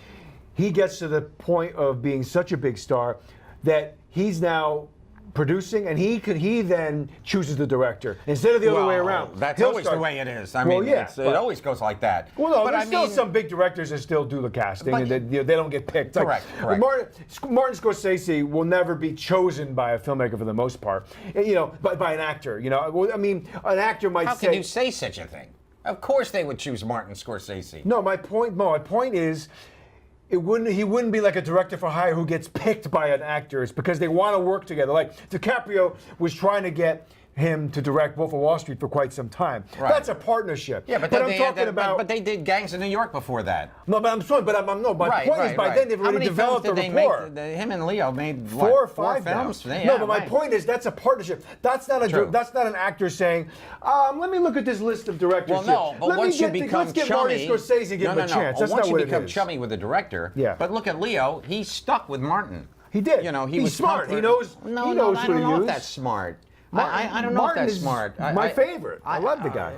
he gets to the point of being such a big star that he's now producing, and he then chooses the director instead of the other way around. That's He'll always start- the way it is. I Well, mean, yeah, it always goes like that. Well, no, but there's still some big directors that still do the casting, But- and they don't get picked. Correct, correct. Martin Scorsese will never be chosen by a filmmaker for the most part, by an actor. Well, I mean, an actor might How say. can you say such a thing? Of course they would choose Martin Scorsese. No, my point is, he wouldn't be like a director for hire who gets picked by an actor. It's because they want to work together. Like DiCaprio was trying to get him to direct Wolf of Wall Street for quite some time. Right. That's a partnership. Yeah, but they did Gangs of New York before that. No, but I'm sorry, but my point is by then they've already developed a rapport. Him and Leo made Four or five films. now. Yeah, No, but my right. point is that's a partnership. That's not an actor saying, let me look at this list of directors. Well, no, but once you become let's get chummy, Martin Scorsese and give him a chance. That's once not you what it become is. chummy with the director. Yeah. But look at Leo. He stuck with Martin. He did. He He's was smart. comfort- He knows. No, he knows I who don't to know use. if that's smart. Martin- I don't know Martin if that's is smart. my favorite. I love the guy.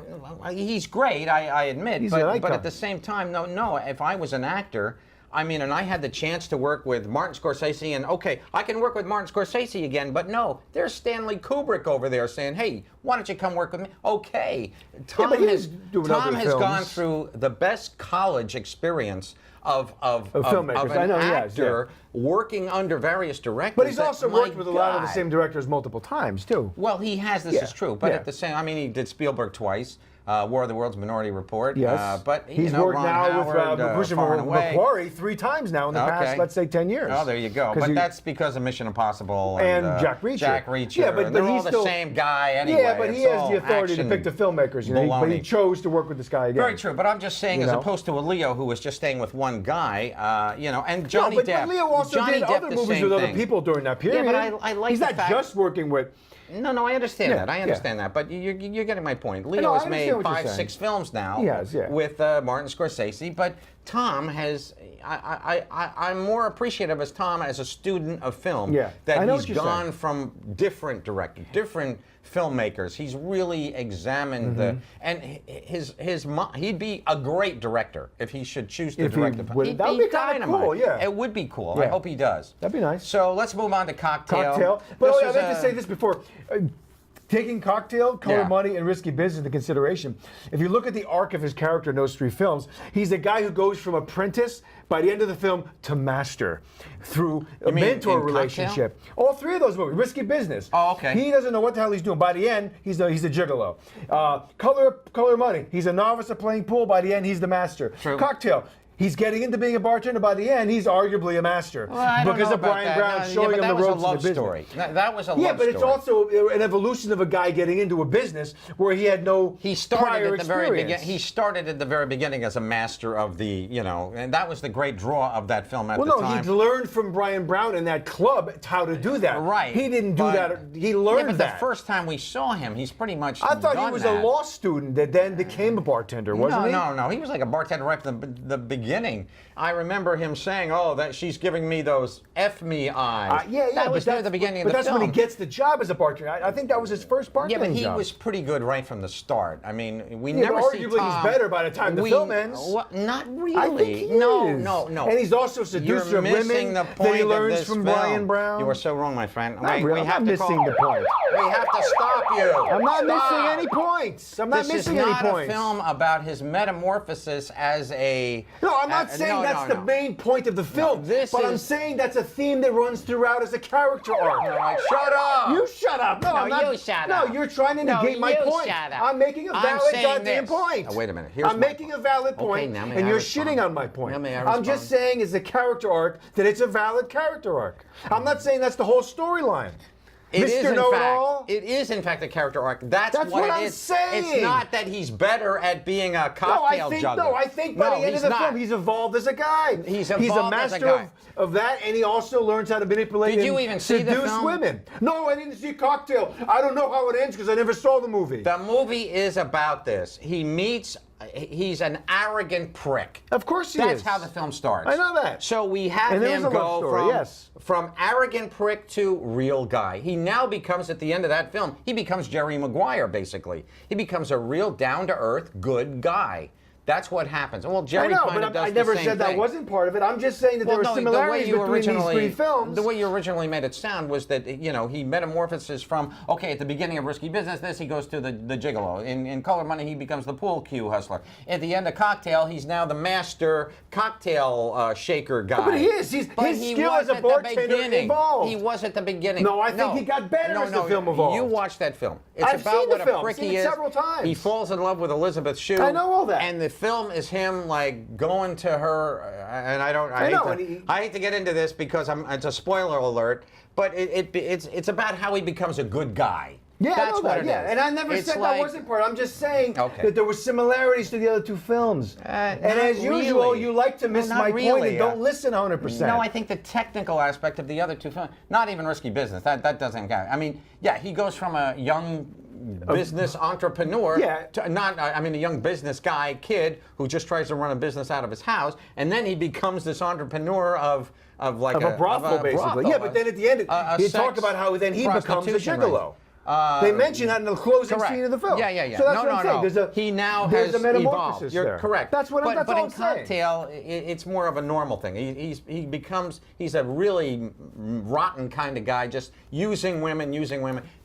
He's great, I admit. He's an But icon. at the same time, no. If I was an actor, and I had the chance to work with Martin Scorsese, and okay, I can work with Martin Scorsese again, but no, there's Stanley Kubrick over there saying, hey, why don't you come work with me? Okay. Tom but has he's doing other gone films. through the best college experience of filmmakers. an I know he has, actor working under various directors. But he's that, also my worked with a lot of the God. same directors multiple times too. Well, he has. This Yeah, is true. But yeah. at the same, he did Spielberg twice. War of the Worlds, Minority Report. Yes. But he's worked Ron now Howard, with Christopher Far and Away. McQuarrie 3 times now in the past, let's say, 10 years. Oh, there you go. But that's because of Mission Impossible and Jack Reacher. Jack Reacher. Yeah, but they're he's all still the same guy anyway. Yeah, but he It's has all the authority to action pick the filmmakers. But he baloney. chose to work with this guy again. Very true, but I'm just saying, as opposed to a Leo who was just staying with one guy, and Johnny Depp. But Leo also Johnny did Depp other the movies same with other thing. people during that period. Yeah, but I like He's the not fact- just working with. No, I understand Yeah, that. I understand that. But you're getting my point. Leo No, I has made understand what you're 5, saying. 6 films now He has, yeah. with Martin Scorsese. But Tom has. I'm more appreciative as Tom as a student of film. Yeah, that I know he's what you're gone saying. from different directors, different filmmakers. He's really examined Mm-hmm. and he'd be a great director if he should choose to If he direct the film. would- He'd that would be kinda dynamite. cool, yeah. It would be cool. Yeah. I hope he does. That'd be nice. So let's move on to Cocktail. But This I'd is like to say this before. Taking Cocktail, Color Yeah. Money, and Risky Business into consideration, if you look at the arc of his character in those 3 films, he's a guy who goes from apprentice by the end of the film to master through a mean mentor in relationship. All 3 of those movies, Risky Business. Oh, okay. He doesn't know what the hell he's doing. By the end, he's a gigolo. Color Money, he's a novice at playing pool. By the end, he's the master. True. Cocktail. He's getting into being a bartender. By the end, he's arguably a master Well, I don't because know of about Brian that. Brown No, showing but him that the was a ropes of love the business. story. That was a Yeah, love but it's story. also an evolution of a guy getting into a business where he had no He started prior at the very experience. beginning. He started at the very beginning as a master of the, and that was the great draw of that film at Well, the no, time. he learned from Brian Brown in that club how to do that. Right. He didn't do But- that. He learned yeah, but that. the first time we saw him, he's pretty much. I thought he done was that. a law student that then became a bartender, wasn't he? No. He was like a bartender right from the beginning. beginning, I remember him saying, "Oh, that she's giving me those F me eyes." Yeah, that was near the beginning of the film. But that's when he gets the job as a bartender. I think that was his first bartending Yeah, but he job. was pretty good right from the start. I mean, we Yeah, never but see arguably Tom. he's better by the time the film ends. Not really. I think he no, is. no, no. And he's also a seducer You're of missing women the that point he learns of this from film. Brian Brown. You are so wrong, my friend. Not We really. I'm have not to missing call, the point. We have to stop you. I'm not Stop. missing any points. I'm not This missing is any not points. a film about his metamorphosis as a. No, I'm not saying that's the main point of the film. But I'm saying that's a theme that runs throughout as a character arc. All right, shut up. You shut up. No, I'm not. you shut No, up. you're trying to No, negate my you point. shut up. I'm making a I'm valid saying goddamn this. point. Oh, wait a minute. Here's I'm my making a valid Okay, point, now may and I you're respond? shitting on my point. Now may I I'm just respond? saying, as a character arc, that it's a valid character arc. I'm not saying that's the whole storyline. It is, Mr. in Know-It-All. fact, it is in fact a character arc. That's what it I'm is. saying. It's not that he's better at being a cocktail juggler. I think by the end of he's the not. film, he's evolved as a guy. He's a evolved as a master guy. of that, and he also learns how to manipulate Did you and even see the seduce film? women. No, I didn't see Cocktail. I don't know how it ends because I never saw the movie. The movie is about this. He's an arrogant prick. Of course he That's is. how the film starts. I know that. So we have And there him was a love go story, from, yes. from arrogant prick to real guy. He now becomes, at the end of that film, he becomes Jerry Maguire, basically. He becomes a real down-to-earth, good guy. That's what happens. Well, I Jerry know, kind but of does I the never same said that thing. wasn't part of it. I'm just saying that Well, there were no, the way similarities you between these originally three films. the way you originally made it sound was that he metamorphoses from at the beginning of Risky Business, this he goes to the gigolo. In Color Money, he becomes the pool cue hustler. At the end of Cocktail, he's now the master cocktail shaker guy. But he is. But His he skill was as a at the bartender beginning. evolved. He was at the beginning. No, I think he got better as the film evolved. You watched that film. It's I've about seen what the a film. prick Seen he it is. several times. He falls in love with Elizabeth Shue. I know all that. And the film is him like going to her, and I hate to get into this because it's a spoiler alert, but it's about how he becomes a good guy. Yeah, That's I know what that. it Yeah, is. and I never It's said like- that wasn't part. I'm just saying Okay. that there were similarities to the other two films. And not as usual, really. you like to miss No, my not point really. and don't listen 100%. No, I think the technical aspect of the other two films, not even Risky Business, that doesn't count. I mean, yeah, he goes from a young business entrepreneur to a young business guy, kid who just tries to run a business out of his house, and then he becomes this entrepreneur of a brothel, basically. Yeah, but then at the end, you talk about how then he becomes a prostitution gigolo. ring. They mention that in the closing Correct. scene of the film. Yeah. So that's what I'm saying. No. He now there's has a metamorphosis evolved. You're there. correct. That's what but, that's but all in I'm saying. Cocktail, it's more of a normal thing. He's a really rotten kind of guy, just using women.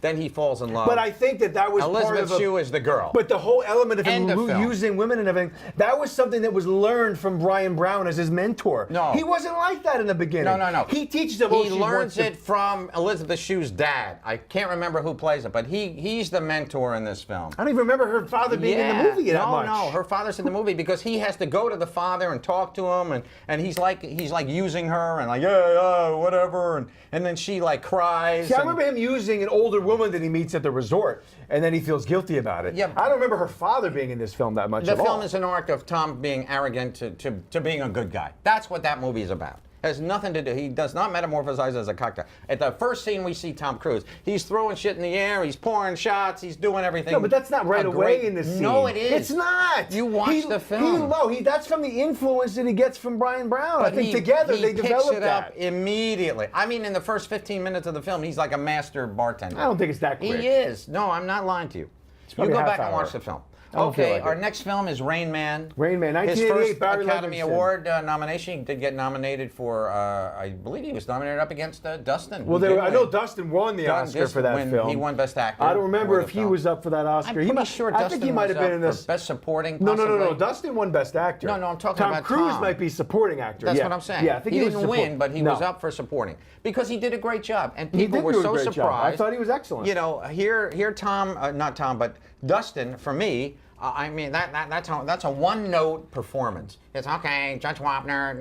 Then he falls in love. But I think that was part Elizabeth of Shue is the girl. But the whole element of him End of film. using women and everything, that was something that was learned from Brian Brown as his mentor. No. He wasn't like that in the beginning. No. He teaches him. He learns it from Elizabeth Shue's dad. I can't remember who plays it, but he's the mentor in this film. I don't even remember her father being in the movie that much. No, her father's in the movie because he has to go to the father and talk to him, and he's like using her and like yeah whatever, and then she like cries. See, I remember him using an older woman that he meets at the resort, and then he feels guilty about it. Yeah. I don't remember her father being in this film that much The at film all. is an arc of Tom being arrogant to being a good guy. That's what that movie is about. Has nothing to do. He does not metamorphosize as a cocktail. At the first scene we see Tom Cruise, he's throwing shit in the air, he's pouring shots, he's doing everything. No, but that's not right away in the scene. No, it is. It's not. You watch the film. That's from the influence that he gets from Brian Brown. But I think together they picks developed it that. up immediately. I mean, in the first 15 minutes of the film, he's like a master bartender. I don't think it's that quick. He is. No, I'm not lying to you. You probably go a half back and hour. watch the film. I don't feel Okay, like our it. next film is Rain Man. Rain Man, His 1988, first Barry Academy Levinson. Award nomination. He did get nominated for, I believe he was nominated up against Dustin. Well, who did I know win. Dustin won the Dustin Oscar for that win- film. He won Best Actor. I don't remember for if the he film. was up for that Oscar. I'm He pretty might- sure I Dustin think he might was have been up in this. for Best Supporting. No. Possibly. Dustin won Best Actor. No, I'm talking Tom about Cruise Tom. might be supporting actor. That's yeah. what I'm saying. Yeah, I think he was didn't win, but he No. was up for supporting because he did a great job, and He people did were do a so great job. I surprised. thought he was excellent. You know, here Tom, not Tom, but Dustin, for me, I mean that's a one-note performance. It's okay, Judge Wapner,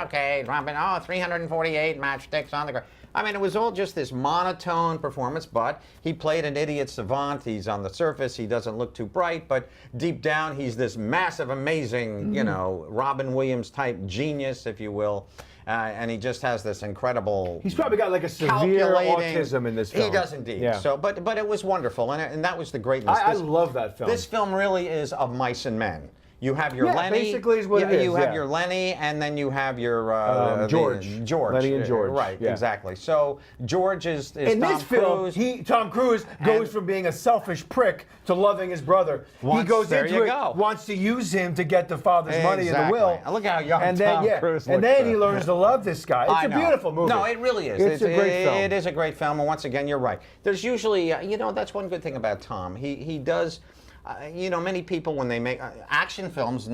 okay, dropping 348 matchsticks on the ground. I mean, it was all just this monotone performance, but he played an idiot savant. He's on the surface, he doesn't look too bright, but deep down, he's this massive, amazing, you know, Robin Williams type genius, if you will. And he just has this incredible. He's probably got like a severe calculating- autism in this film. He does indeed. Yeah. So, but it was wonderful, and that was the greatness. I love that film. This film really is of mice and men. You have your Yeah, Lenny. basically is what it is, You have yeah. your Lenny, and then you have your George. George. Lenny and George, Right, yeah. exactly. So George is In Tom this film, Cruise. Tom Cruise goes from being a selfish prick to loving his brother. He goes there into you it, go. wants to use him to get the father's money in the will. Exactly. Look how young And then, Tom Cruise and looks then there. he learns to love this guy. It's I a know. beautiful movie. No, it really is. It's a great film. It is a great film, and once again, you're right. There's usually, that's one good thing about Tom. He does, many people when they make action films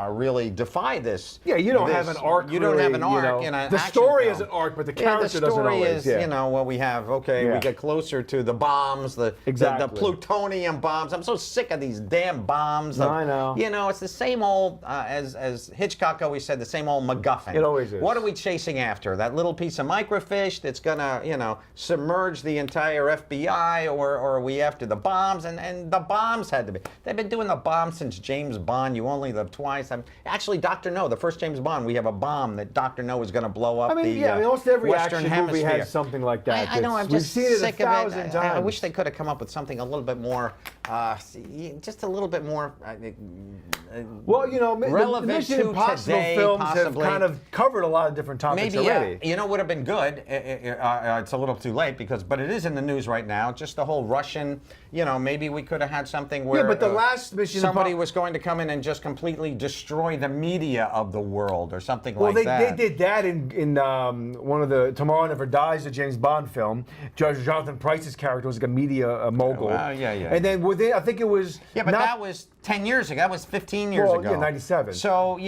really defy this. Yeah, you don't have an arc. You don't have an really, arc in an The action story film. is an arc, but the Yeah, character the doesn't story always. is, what we have. Okay, Yeah. we get closer to the bombs, the Exactly. plutonium bombs. I'm so sick of these damn bombs. I know. It's the same old, as Hitchcock always said, the same old MacGuffin. It always is. What are we chasing after? That little piece of microfiche that's gonna, submerge the entire FBI, or are we after the bombs? And the bombs had to be. They've been doing the bombs since James Bond. You Only Live Twice. Actually, Dr. No, the first James Bond, we have a bomb that Dr. No is going to blow up. Almost every Western action movie Hemisphere. has something like that. I know. I'm We've just seen it sick a of thousand it. times. I wish they could have come up with something a little bit more, just a little bit more. Well, relevant the Mission to Impossible today, films possibly. have kind of covered a lot of different topics Maybe, already. would have been good. It's a little too late but it is in the news right now. Just the whole Russian, maybe we could have had something where but the last Mission somebody was going to come in and just completely destroy the media of the world or something like They that. did that in one of the Tomorrow Never Dies, the James Bond film. Jonathan Pryce's character was like a media mogul. Well, yeah. And then within, I think it was. Yeah, but that was 10 years ago. That was 15 years ago. Yeah, 97. So,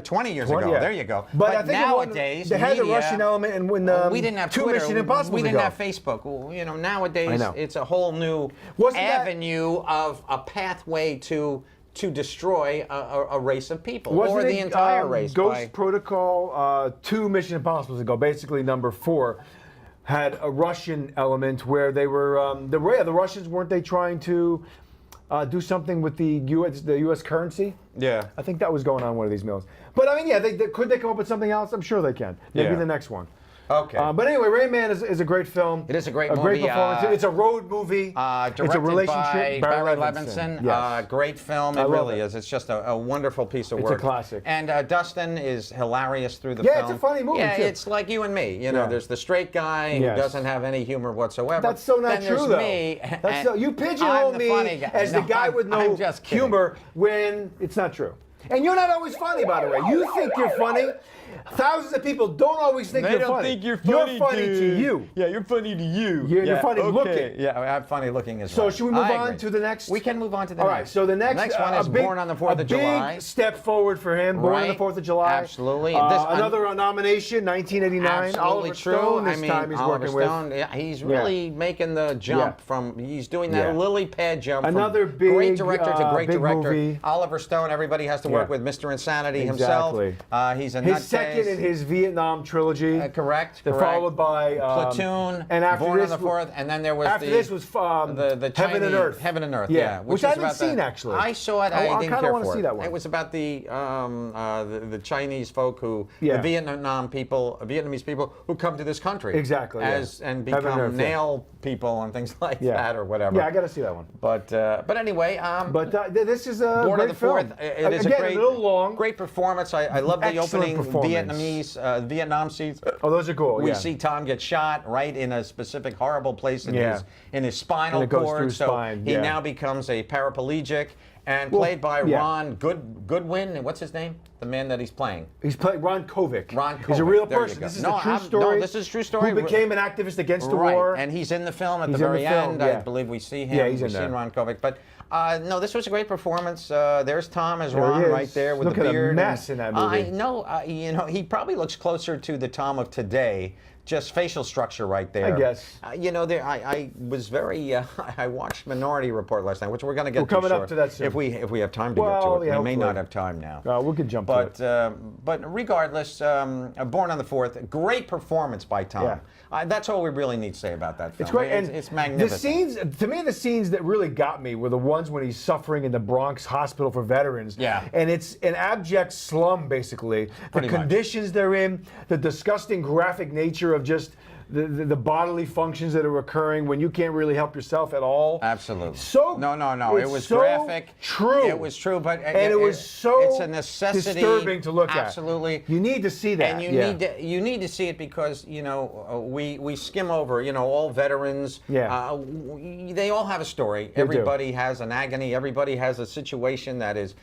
20 years ago. Yeah. There you go. But I think nowadays, they had the media, Russian element, and when we didn't have two Twitter, Mission Impossible we didn't ago. have Facebook. Well, nowadays I know. it's a whole new Wasn't that- avenue of a pathway to destroy a race of people, Wasn't or the it, entire race. Ghost Protocol, 2 Mission Impossibles ago, basically number 4, had a Russian element where they were the Russians, weren't they trying to do something with the U.S. currency? Yeah. I think that was going on in one of these meals. But I mean, could they come up with something else? I'm sure they can. Maybe Yeah. the next one. Okay. But anyway, Rain Man is a great film. It is a great Great movie, performance. It's a road movie. Directed it's a relationship. by Barry Levinson. Yes. Great film. I It love really it. is. It's just a wonderful piece of It's a work. classic. And Dustin is hilarious through the Yeah, film. it's a funny movie, Yeah, too. it's like you and me. Yeah. There's the straight guy who Yes. doesn't have any humor whatsoever. That's so not then true, there's though. me. That's so, you I'm pigeonhole the me funny guy. as the guy with no I'm just kidding. humor when it's not true. And you're not always funny, by the way. You think you're funny. Thousands of people don't always think you're funny. You're funny to you. Yeah, you're funny to you. You're funny looking. Yeah, I'm funny looking as So well. should we move I on agree. to the next? We can move on to the All next. right. So the next one is Born on the 4th of July. A big step forward for him. Born on the Right. 4th of July. Absolutely. Another nomination, 1989. Absolutely Oliver true. Stone. This time he's Oliver working Stone, with. yeah, he's really making the jump from. He's doing that Yeah. lily pad jump. Another from big, great director to great big director. movie. Oliver Stone. Everybody has to work Yeah. with Mr. Insanity Exactly. himself. He's a His nutcase. second in his Vietnam trilogy. Correct. They're correct. followed by Platoon. and after Born this, on the 4th, and then there was after this was the Chinese, Heaven and Earth. Heaven and Earth. Yeah. Yeah, Which was I haven't about seen, the- actually. I saw it. I I didn't kinda care wanna for see it. that one. It was about the Chinese folk who, Yeah. the Vietnamese people who come to this country. Exactly, yeah. And Heaven and become Earth, yeah. nail people and things like Yeah. that or whatever. Yeah, I got to see that one. But anyway. But this is a Born on great the film. 4th. It is Again, a great, little long. great performance. I love the Excellent opening performance. Vietnam scenes. Oh, those are cool. We yeah. see Tom get shot right in a specific horrible place in Yeah. his spinal And it goes cord. through So spine, he yeah. now becomes a paraplegic and Well, played by yeah. Ron Goodwin. What's his name? The man that he's playing. He's playing Ron Kovic. Ron He's a Kovic. real There you person. go. This is No, a true I'm- story. no, this is a true story. Who became an activist against the Right, war. and he's in the film at He's the in the very film, end. I yeah. believe we see him. Yeah, he's in We've there. seen Ron Kovic. But no, this was a great performance. There's Tom as There he Ron is. right there with Look the at a beard. mess in that movie. I know. He probably looks closer to the Tom of today. Just facial structure right there. I guess. I was very. I watched Minority Report last night, which we're going to get We're coming to up to that soon. if we have time to Well, get to it. yeah, We may not hopefully. have time now. We could jump to it. But regardless, Born on the 4th, great performance by Tom. Yeah. That's all we really need to say about that film. It's great, and It's magnificent. The scenes, to me, the scenes that really got me were the ones when he's suffering in the Bronx Hospital for Veterans. Yeah. And it's an abject slum, basically. Pretty the much. conditions they're in, the disgusting graphic nature of just the bodily functions that are occurring when you can't really help yourself at all. Absolutely. So no. It it's was so graphic. True. It was true, but and it was so it's a necessity. disturbing to look Absolutely. at. You need to see that. And you need to see it because we skim over all veterans. Yeah. They all have a story. Everybody has an agony. Everybody has a situation that is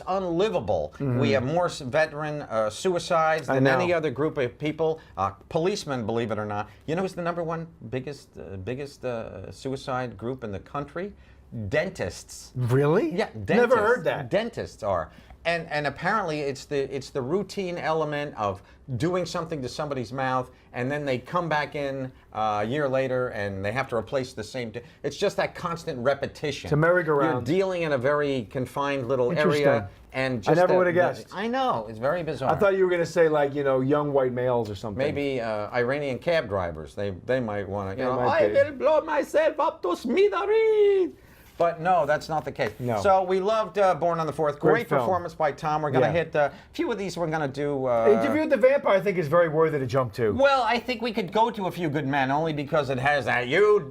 unlivable. We have more veteran suicides than any other group of people. Policemen, believe it or not. You know who's the number one biggest suicide group in the country? Dentists. Really? Yeah, dentists. Never heard that. Dentists are. And apparently it's the routine element of doing something to somebody's mouth, and then they come back in a year later and they have to replace the same. It's just that constant repetition. It's a merry-go-round. You're dealing in a very confined little Interesting. area, and I just never would have guessed. I know, it's very bizarre. I thought you were going to say like young white males or something. Maybe Iranian cab drivers. They might want to. might I be. will blow myself up to smithereens. But no, that's not the case. No. So we loved Born on the 4th. Great film. performance by Tom. We're going to Yeah. hit a few of these. We're going to do. Interview with the Vampire, I think, is very worthy to jump to. Well, I think we could go to A Few Good Men only because it has that. You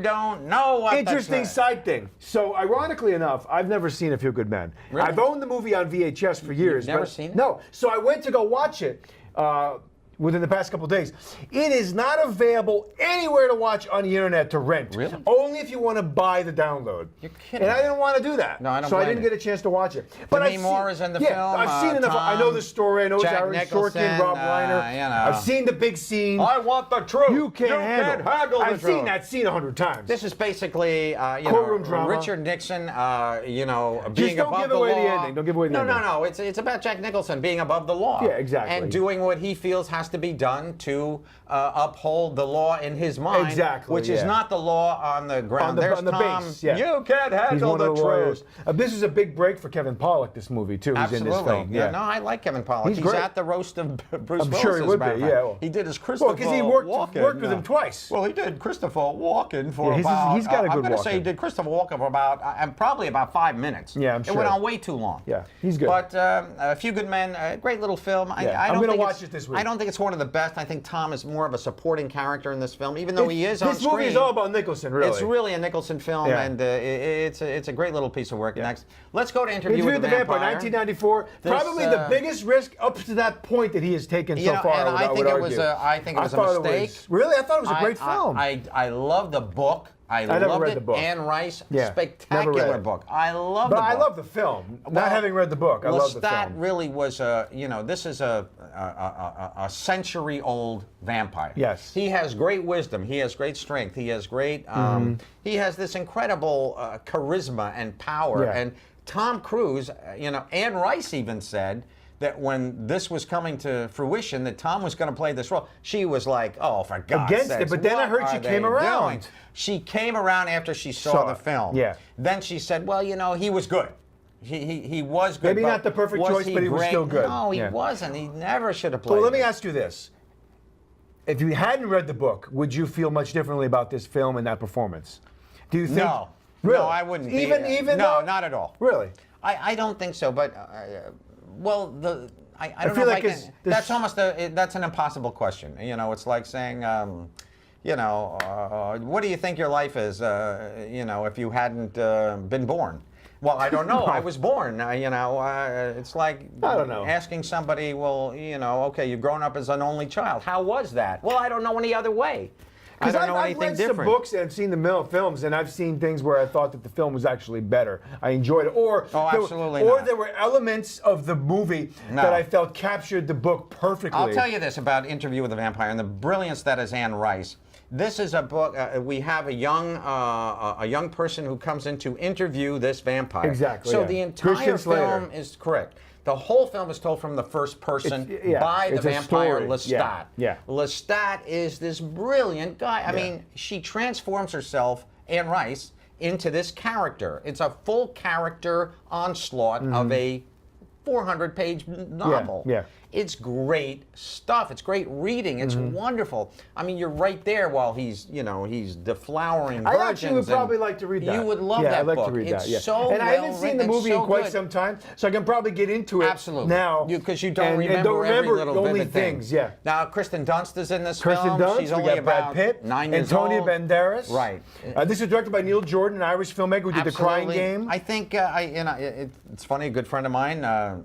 don't know what. Interesting side thing. So, ironically enough, I've never seen A Few Good Men. Really? I've owned the movie on VHS for years. never but seen it? No. So I went to go watch it within the past couple of days. It is not available anywhere to watch on the internet to rent. Really? Only if you want to buy the download. You're kidding. And I didn't want to do that. No, I don't So I blame didn't you. get a chance to watch it. But Demi I've Moore seen, is in the yeah, film, I've seen enough. I know Tom, the story. I know it's Jack Aaron Nicholson, Sorkin, Rob Reiner. I've seen the big scene. I want the truth. You can't handle the I've truth. seen that scene 100 times. This is basically, Courtroom drama. Richard Nixon, being don't above give the away the law. ending. Don't give away the ending. No. It's about Jack Nicholson being above the law. Yeah, exactly. And doing what he feels has to be done to uphold the law in his mind. Exactly, Which is yeah. not the law on the ground. There's on the Tom. base, yeah. You can't He's handle one of the the lawyers. truth. This is a big break for Kevin Pollak, this movie, too. He's in this Absolutely. film. Yeah. No, I like Kevin Pollak. He's He's great. at the roast of Bruce I'm Willis. sure he as a would matter be, of fact. yeah. He did his Christopher Well, because he worked Walken. with him twice. Well, he did Christopher Walken for Yeah, about. he's got a I'm good going to say he Walken. did Christopher Walken for about, probably about 5 minutes. Yeah, I'm It sure. went on way too long. Yeah, he's good. But A Few Good Men, great little film. Yeah, I I'm don't gonna think watch it's- it this week. I don't think it's one of the best. I think Tom is more of a supporting character in this film, even though he is on This screen. movie is all about Nicholson, really. It's really a Nicholson film, Yeah. and it's a great little piece of work. Next, let's go to Interview with the Vampire, Vampire. 1994. Probably the biggest risk up to that point that he has taken so far. and I would think it argue. was I think it was a thought mistake. Really? I thought it was a great film. I love the book. I never loved read it. the book. Anne Rice, Yeah, never read spectacular it. book. I love but the book. I love the film. Well, Not having read the book, I love the Lestat film. really was this is a century-old vampire. Yes. He has great wisdom. He has great strength. He has great. He has this incredible charisma and power. Yeah. And Tom Cruise, Anne Rice even said that when this was coming to fruition, that Tom was going to play this role, she was like, "Oh, for God's Against sakes, it, but then I what heard she are came they around. doing?" She came around after she saw Saw the it, film. yeah. Then she said, "Well, he was good. He was good. Maybe but not the perfect choice, but he was great? still good." No, he Yeah. wasn't. He never should have played. Well, let me it. ask you this. If you hadn't read the book, would you feel much differently about this film and that performance? Do you think? No. Really? No, I wouldn't. Even no, though? not at all. Really? I don't think so. But I don't feel know like if I it's- can. this- That's almost that's an impossible question. It's like saying, what do you think your life is? If you hadn't been born. Well, I don't know. I was born. It's like I don't know. asking somebody, well, okay, you've grown up as an only child. How was that? Well, I don't know any other way. I Because don't know I've anything read different. some books and I've seen the films, and I've seen things where I thought that the film was actually better. I enjoyed it, or absolutely or not. there were elements of the movie that I felt captured the book perfectly. I'll tell you this about Interview with the Vampire and the brilliance that is Anne Rice. This is a book. We have a young person who comes in to interview this vampire. Exactly, So yeah. the entire Christian Slater. film is correct. The whole film is told from the first person It's- by the it's a vampire story. Lestat. Yeah. Lestat is this brilliant guy. I mean, she transforms herself, Anne Rice, into this character. It's a full character onslaught of a 400-page novel. Yeah. It's great stuff. It's great reading. It's wonderful. I mean, you're right there while he's deflowering virgins. I actually would probably like to read that. You would love yeah, that I'd like book. to read It's that, yeah. so and I haven't seen the well-written, movie so in quite good. some time, so I can probably get into it Absolutely. now. Because you don't and remember don't remember every little only vivid thing. things. Yeah. Now, Kristen Dunst is in this Kristen film. Dunst, She's we only got Brad about Pitt, 9 years Antonio old. Banderas. Right. This is directed by Neil Jordan, an Irish filmmaker who did The Crying Absolutely. Game. I think it's funny. A good friend of mine,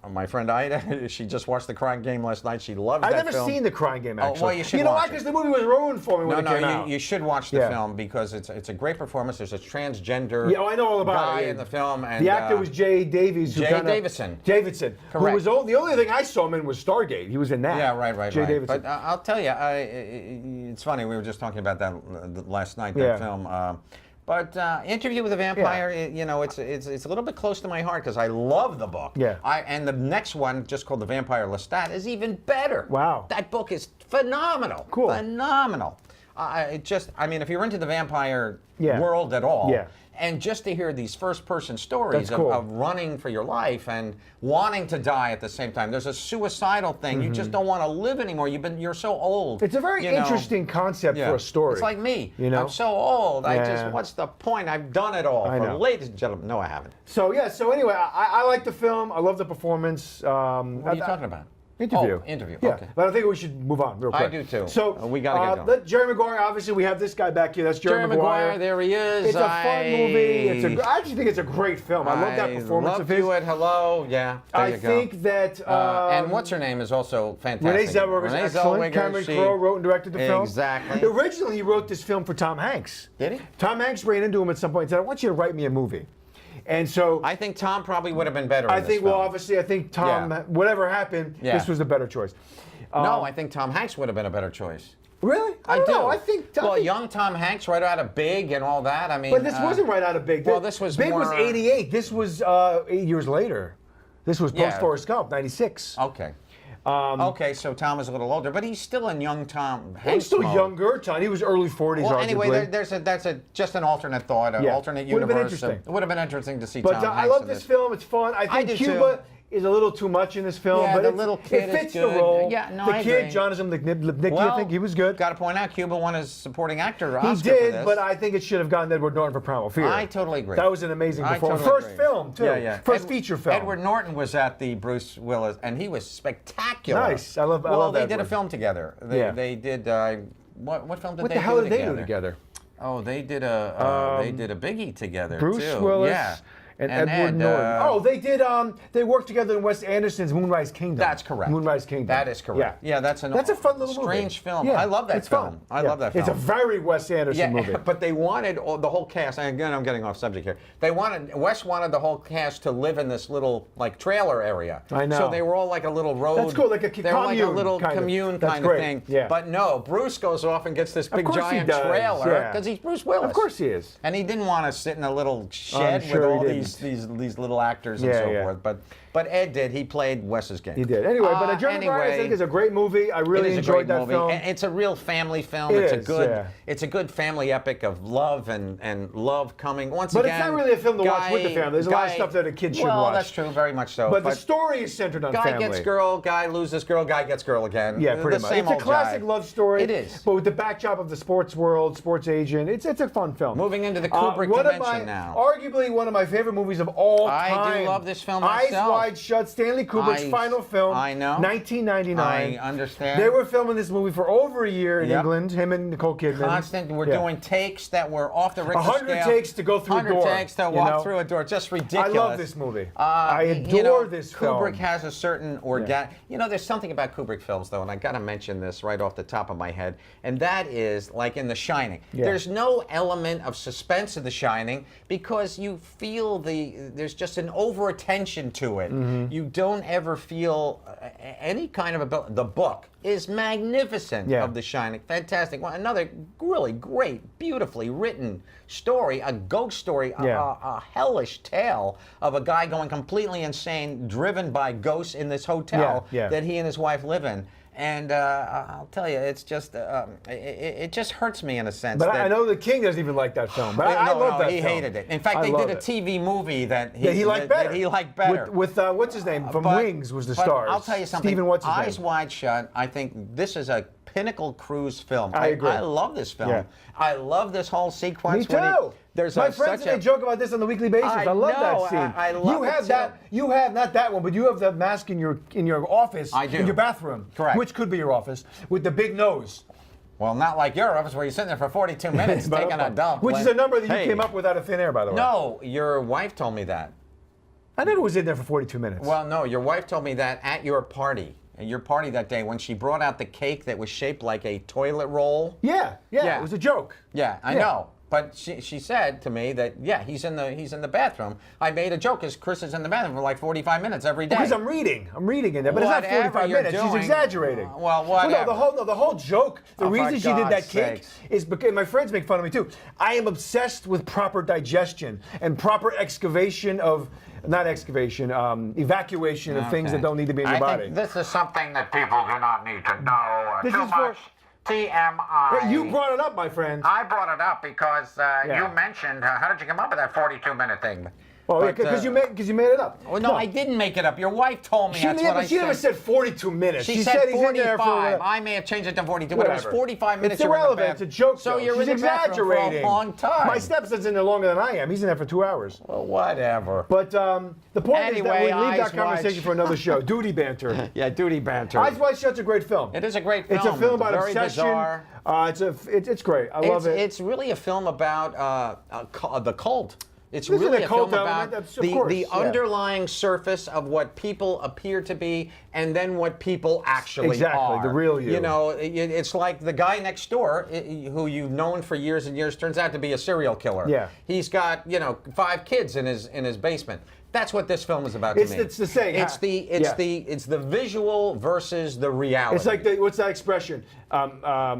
my friend Ida, she just watched The Crying Game last night. She loves I've that never film. seen The Crying Game, actually. well, you should know why? watch it. Because the movie was ruined for me when it came out. You should watch the Yeah. film because it's a great performance. There's a transgender Yeah, I know all about guy it. in the film. And, the actor was Jay Davies. Jay Davidson. Davidson. Who Correct. was the only thing I saw him in was Stargate. He was in that. Yeah, right. Jay Davidson. But I'll tell you, it's funny. We were just talking about that last night. Yeah. That film. But Interview with a Vampire, it's a little bit close to my heart because I love the book. Yeah. And the next one, just called The Vampire Lestat, is even better. Wow. That book is phenomenal. Cool. Phenomenal. If you're into the vampire Yeah. world at all, Yeah. and just to hear these first-person stories That's cool. of running for your life and wanting to die at the same time. There's a suicidal thing. You just don't want to live anymore. You're so old. Mm-hmm. It's a very interesting concept Yeah. for a story. It's like me. You know? I'm so old. Yeah. What's the point? I've done it all. I know. Ladies and gentlemen, no, I haven't. So anyway, I like the film. I love the performance. What are you talking about? Interview. Oh, Interview. Yeah, Okay. but I think we should move on real quick. I do too. So We gotta get going. Jerry Maguire. Obviously, we have this guy back here. That's Jerry Jerry Maguire, there he is. It's a fun movie. I actually think it's a great film. I love that performance love of his. you at Hello. Yeah, there I you go. think that and what's her name is also fantastic. Renee Zellweger is excellent. Cameron Crowe wrote and directed the film. Exactly. Originally, he wrote this film for Tom Hanks. Did he? Tom Hanks ran into him at some point and said, "I want you to write me a movie." And so I think Tom probably would have been better. I in this think, well, film. obviously, I think Tom, Yeah. whatever happened, Yeah. this was the better choice. No, I think Tom Hanks would have been a better choice. Really? I do. don't know. I think. Well, young Tom Hanks, right out of Big and all that. I mean, But this wasn't right out of Big. well, this was Big was more- '88. This was 8 years later. This was Yeah. post Forrest Gump, '96. Okay. Okay, so Tom is a little older, but he's still in young Tom Hanks. He was still mode. younger, Tom. He was early 40s, Well, arguably. anyway, that's just an alternate thought, an Yeah. alternate Would've been universe. interesting. It would have been interesting to see But Tom I Hanks love in this film. It's fun. I think do Cuba too. is a little too much in this film, Yeah, but the it's- little kid it is fits good. the role. Yeah, no, the I kid, agree. Jonathan Lipnicki, I think he was good. Got to point out, Cuba won his supporting actor He Oscar for did, this. but I think it should have gone to Edward Norton for Primal Fear. I totally agree. That was an amazing I performance. totally First agree. film, too. Yeah. First feature film. Edward Norton was at the Bruce Willis, and he was spectacular. Nice. I love Well, they did Edward. a film together. Yeah. They did. What film did What they the hell do did they do together? Oh, they did a Biggie together. Bruce too. Willis Yeah. and Edward Ed, Norton. Oh, they did. They worked together in Wes Anderson's Moonrise Kingdom. That's correct. Moonrise Kingdom. That is correct. Yeah, that's a fun little strange movie. film. Yeah, I love that it's film. Fun. I Yeah. love that film. It's a very Wes Anderson movie. But they wanted the whole cast. And again, I'm getting off subject here. Wes wanted the whole cast to live in this little trailer area. I know. So they were all like a little road. That's cool, like a They were like a commune little kind of. commune That's kind great. of thing. Yeah. But no, Bruce goes off and gets this big course he giant does, trailer yeah. because he's Bruce Willis. Of course he is. And he didn't want to sit in a little shed sure with all he these little actors and so forth. But Ed did. He played Wes's game. He did. Anyway, but Jeremy Maguire, I think, is a great movie. I really it is enjoyed a great that movie. film. And it's a real family film. It It's is, a good. yeah. It's a good family epic of love and love coming once But again. it's not really a film to watch with the family. There's a lot of stuff that a kid should well, watch. that's true. Very much so. But the story is centered on guy family. gets girl, guy loses girl, guy gets girl again. Yeah, pretty the much. Same It's a old classic jive. love story. It is. But with the backdrop of the sports world, sports agent, it's a fun film. Moving into the Kubrick one dimension of my, now. Arguably one of my favorite movies of all time. I do love this film Eyes myself. Wide Shut, Stanley Kubrick's final film. I know. 1999. I understand. They were filming this movie for over a year in Yep. England, him and Nicole Kidman. Constant. We're Yeah. doing takes that were off the Richter 100 scale. takes to go through a 100 door, takes to you walk know? through a door. Just I ridiculous. love this movie. I adore this film. Kubrick has a certain organic. You know, there's something about Kubrick films, though, and I got to mention this right off the top of my head, and that is like in The Shining. Yeah. There's no element of suspense in The Shining because you feel there's just an over attention to it. Mm-hmm. You don't ever feel any kind of the book is magnificent of The Shining. Fantastic. Well, another really great, beautifully written story, a ghost story, a hellish tale of a guy going completely insane, driven by ghosts in this hotel that he and his wife live in. And I'll tell you, it's just it just hurts me in a sense. But that, I know the King doesn't even like that film. But I no, love that he film. hated it. In fact, I they love did a it. TV movie that He liked better. That he liked better. With what's his name from But- Wings was the but stars. I'll tell you something. Stephen, what's his Eyes name? Wide Shut. I think this is a pinnacle cruise film. I agree. I love this film. Yeah. I love this whole sequence. Me when he- too. there's My a, friends such and a, they joke about this on a weekly basis. I I love know. that scene. I love you it have too. that. You have not that one, but you have the mask in your office. I do. In your bathroom. Correct. Which could be your office with the big nose. Well, not like your office where you're sitting there for 42 minutes But taking a dump. Which is a number that you Hey. came up with out of thin air, by the way. No, your wife told me that. I never was in there for 42 minutes. Well, no, your wife told me that at your party. At your party that day when she brought out the cake that was shaped like a toilet roll. yeah, Yeah. it was a joke. Yeah, I know. But she said to me that he's in the bathroom. I made a joke because Chris is in the bathroom for like 45 minutes every day. Because I'm reading in there, but it's not Whatever 45 you're minutes. She's doing- exaggerating. Well, No, whatever. the whole joke. The Oh, for reason she did that God's cake sakes. is because my friends make fun of me too. I am obsessed with proper digestion and proper excavation of. Not excavation, evacuation of things that don't need to be in your I body. think this is something that people do not need to know. This Too is for- much TMI. Hey, you brought it up, my friend. I brought it up because Yeah. you mentioned, how did you come up with that 42-minute thing? Well, but, because you made it up. Well, no, I didn't make it up. Your wife told me that's what I She never said. said 42 minutes. She said said he's in there 45. for. I may have changed it to 42, but it was Whatever. 45 minutes. It's you were in the irrelevant. It's a bathroom. joke. So though. you're She's in the bathroom for exaggerating. a long time. My stepson's in there longer than I am. He's in there for 2 hours. Well, whatever. But the point is that Anyway, we leave Eyes that conversation Wide for another show. Duty banter. Yeah, duty banter. Eyes Wide Shut's a great film. It is a great film. It's a film about Very obsession. bizarre. It's great. I love it. It's really a film about the cult. It's There's really a a cult film element, about of course, the yeah. underlying surface of what people appear to be, and then what people actually Exactly, are. the real you. You know, it's like the guy next door, who you've known for years and years, turns out to be a serial killer. Yeah. He's got 5 kids in his basement. That's what this film is about It's- to me. it's the same. It's the visual versus the reality. It's like what's that expression?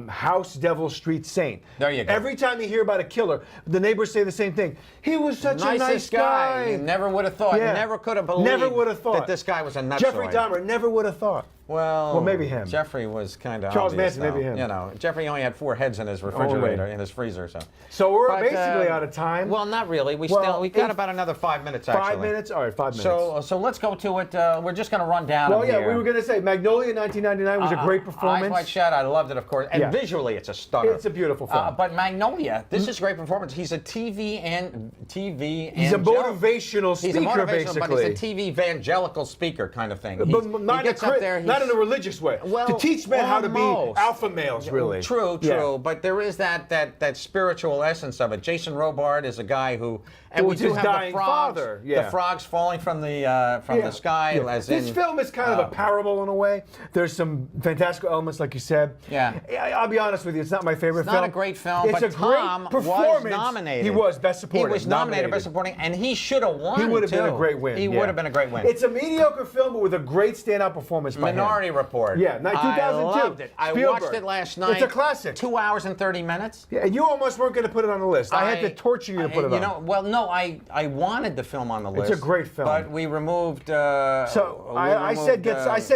House devil, street saint. There you go. Every time you hear about a killer, the neighbors say the same thing. He was such a nice nicest guy. You never would have thought. Yeah. Never could have believed. Never would have thought that this guy was a nutsoid. Jeffrey Dahmer never would have thought. Well, maybe him. Jeffrey was kind of Charles obvious, Manson, maybe though. him. You know, Jeffrey only had 4 heads in his refrigerator, in his freezer. So we're But, basically out of time. Well, not really. We Well, got about another 5 minutes. Actually, 5 minutes. All right, 5 minutes. So let's go to it. We're just going to run down. well, them yeah, here. we were going to say Magnolia 1999 was a great performance. Eyes Wide Shut. I loved it, of course, and Yeah. visually, it's a stunner. It's a beautiful film. But Magnolia, this is a great performance. He's a TV and He's a motivational speaker, He's a motivational, basically. but he's a TV evangelical speaker kind of thing. But not, he gets up there. not in a religious way. Well, to teach men how to be almost. alpha males, really. True. Yeah. But there is that spiritual essence of it. Jason Robart is a guy who, and Who we was do his have dying the frogs, father, yeah. the frogs falling from the sky. Yeah. As This in, film is kind of a parable in a way. There's some fantastical elements, like you said. Yeah. I'll be honest with you, it's not my favorite It's film. not a great film, It's but a Tom great performance. was nominated. He was Best Supporting. He was nominated Best Supporting, and he should have won. He would have been a too. great win. He yeah. would have been a great win. It's a mediocre film, but with a great standout performance by him. Minority Report. Yeah, 2002. I loved it. I Spielberg. watched it last night. It's a classic. 2 hours and 30 minutes. Yeah, and you almost weren't going to put it on the list. I had to torture you to put it on. You know, well, no, I wanted the film on the list. It's a great film. But we removed. So I said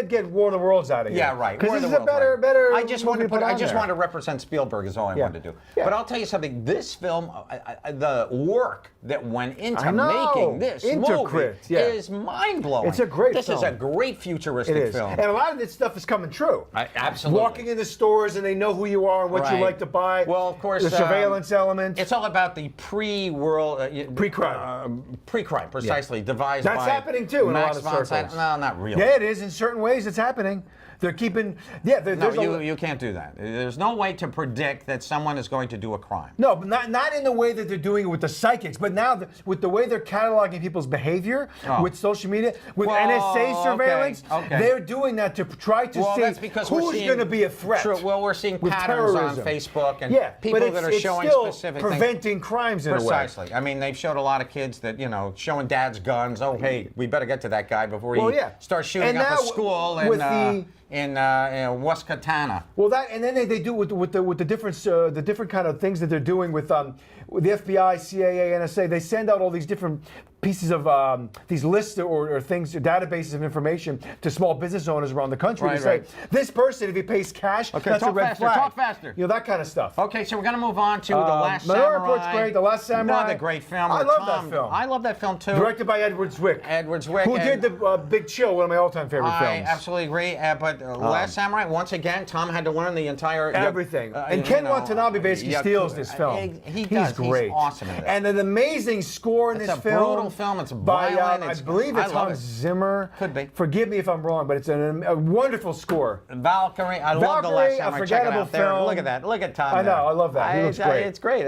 get War of the Worlds out of here. Yeah, right. Because War of this the is a Worlds, better. I just wanted to movie put. I on just there. wanted to represent Spielberg. Is all I wanted to do. Yeah. But I'll tell you something. This film, the work that went into I know. making this movie Intercrit, yeah. is mind blowing. It's a great This film. is a great futuristic It is. film. And a lot of this stuff is coming true. Absolutely. Walking in the stores and they know who you are and what you Right. like to buy. Well, of course, the surveillance element. It's all about the pre-world, Pre-crime. Pre-crime, precisely, devised That's by happening too in Max a lot of von Sydow. circles. No, not really. Yeah, it is. In certain ways, it's happening. They're keeping. Yeah, No, there's you can't do that. There's no way to predict that someone is going to do a crime. No, but not in the way that they're doing it with the psychics, but now with the way they're cataloging people's behavior with social media, with Well, NSA surveillance, okay. they're doing that to try to Well, see that's because we're who's seeing- going to be a threat. True. Well, we're seeing with patterns terrorism. on Facebook and yeah, people but that are it's showing still specific things. preventing crimes in a way. Precisely. I mean, they've showed a lot of kids that, showing dad's guns. Oh, hey, we better get to that guy before he starts shooting And up a now school with in Wascatana. Well, and then they do with the different kind of things that they're doing with the FBI, CIA, NSA. They send out all these different pieces of these lists or things, databases of information to small business owners around the country to say, this person, if he pays cash, Okay, that's a talk red faster, flag. talk faster. You know, that kind of stuff. Okay, so we're going to move on to The Last Minority Samurai. Report's great. The Last Samurai. Another great film. I where love that film. I love that film, too. Directed by Edward Zwick. Edward Zwick. Who and did the Big Chill, one of my all-time favorite I films. absolutely agree. But Last Samurai, once again, Tom had to learn the entire... Everything. And Ken Watanabe basically steals this film. He does. He's great. He's awesome in it. And an amazing score in It's this a film. brutal film. It's by, violent. I believe it's I love Hans it. Zimmer. Could be. Forgive me if I'm wrong, but it's a wonderful score. Valkyrie. I love The Valkyrie, Last a Samurai. Check it forgettable out there. film. Look at that. Look at Tom. I know. there. I love that. He looks great. It's great.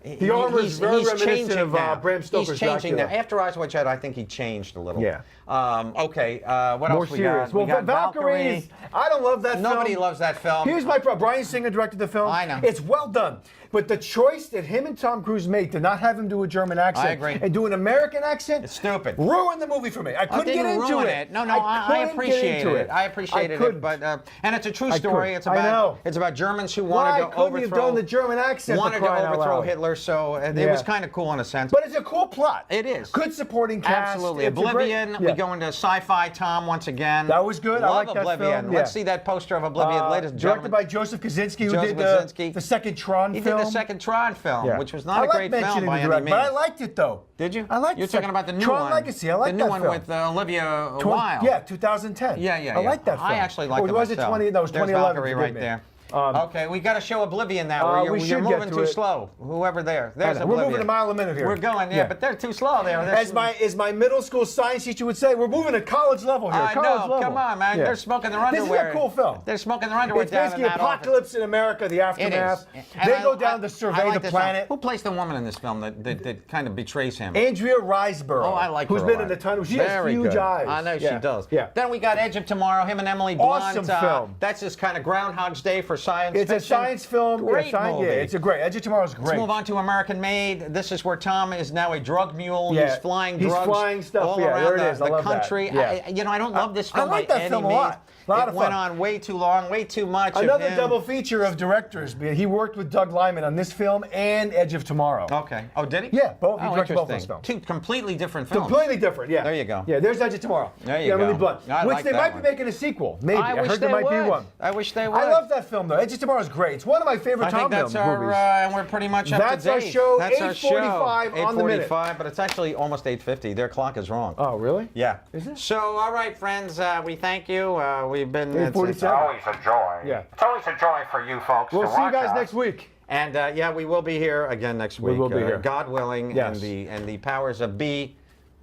The armor is very reminiscent changing of now. Bram Stoker's He's changing Dracula. now. After Eyes Wide Shut, I think he changed a little. Yeah. Okay. What More else we serious. got? Well, We got Valkyrie. I don't love that film. Nobody loves that film. Here's my problem. Brian Singer directed the film. I know. It's well done. But the choice that him and Tom Cruise made to not have him do a German accent agree. and do an American accent, It's stupid. ruined the movie for me. I couldn't get into ruin it. No, couldn't I get appreciated into it. I appreciated couldn't. it, but and it's a true I story. couldn't. It's I about know. it's about Germans who Why wanted to couldn't he have overthrow done the German accent? wanted for to crying out overthrow loud? Hitler. So it Yeah. was kind of cool in a sense. But it's a cool plot. It is. Good supporting cast. Absolutely. It's a great- Oblivion. Yeah. We go into sci-fi Tom once again. That was good. I Love like that Oblivion. film. Let's Yeah. see that poster of Oblivion, ladies and Directed gentlemen. by Joseph Kosinski, who Joseph did Kosinski. the second Tron He film. did the second Tron film, Yeah. which was not I a like great film mentioning by the any director, means. but I liked it though. Did you? I liked You're the talking about the new Tron one. Legacy. I like the new that one film. with Olivia Wilde. Yeah, 2010. Yeah. I like that film. I actually like it Or was it myself. 20? No, it was There's 2011. Valkyrie forgive right me. there. Okay, we got to show Oblivion now. we You're should moving get to too it. slow. Whoever there. There's We're Oblivion. moving a mile a minute here. We're going, yeah, but they're too slow there. As my middle school science teacher would say, we're moving at college level here. I college know. level. Come on, man. Yeah. They're smoking their underwear. This is a cool film. They're smoking their underwear It's down basically in that apocalypse in America, the aftermath. It is. And They go down to survey I like the this film. planet. Who plays the woman in this film that kind of betrays him? Andrea Riseborough. Oh, I like who's her been a in lot. a ton of. She Very has huge good. eyes. I know Yeah. she does. Yeah. Then we got Edge of Tomorrow. Him and Emily Blunt. Awesome film. That's just kind of Groundhog's Day for science It's a fiction. science film. Great movie. Yeah, it's a great. Edge of Tomorrow's great. Let's move on to American Made. This is where Tom is now a drug mule. Yeah. He's flying He's drugs flying stuff. all Yeah, around there it is. I the love that. country. Yeah. I don't love this I film like by that any film a means. lot. Lot It of went fun. on way too long, way too much. of Another him. double feature of directors. He worked with Doug Liman on this film and Edge of Tomorrow. Okay. Oh, did he? Yeah, both. He Oh, directed both those interesting. films. Two completely different films. Completely different, yeah. There you go. Yeah, there's Edge of Tomorrow. There you Emily go. Blunt. I Which like they that might one. be making a sequel. Maybe. I wish heard they there might would. be one. I wish they would. I love that film though. Edge of Tomorrow is great. It's one of my favorite I Tom think that's our, movies. and we're pretty much up That's to our date. show, That's our show. 8:45 on the minute. 8:45, but it's actually almost 8:50. Their clock is wrong. Oh, really? Yeah. Is it? So, all right, friends, we thank you. We've been... 8:47. Always a joy. Yeah. It's always a joy for you folks We'll to see you watch guys us. next week. And yeah, we will be here again next week. We will be here. God willing, Yes. and the powers of be,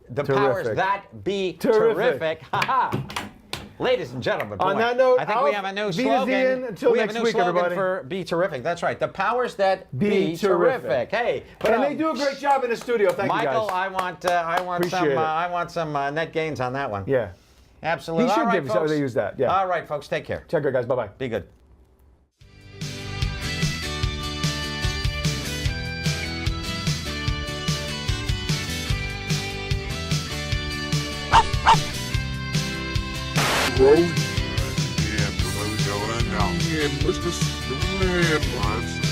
the Terrific. powers that be Terrific. terrific. Ha ha. Ladies and gentlemen, On boy, that note, I think we out. have a new Be slogan. Zine until we next have a new week, slogan everybody. for be terrific. That's right. The powers that Be terrific. Hey, but, And they do a great job in the studio. Thank Michael, you guys. I want Appreciate it. I want some net gains on that one. Yeah. Absolutely. He should All right, give us how folks. they use that. Yeah. All right, folks. Take care. Take care, guys. Bye-bye. Be good. Road. Yeah, we're going now. Yeah, Mr. Headlines.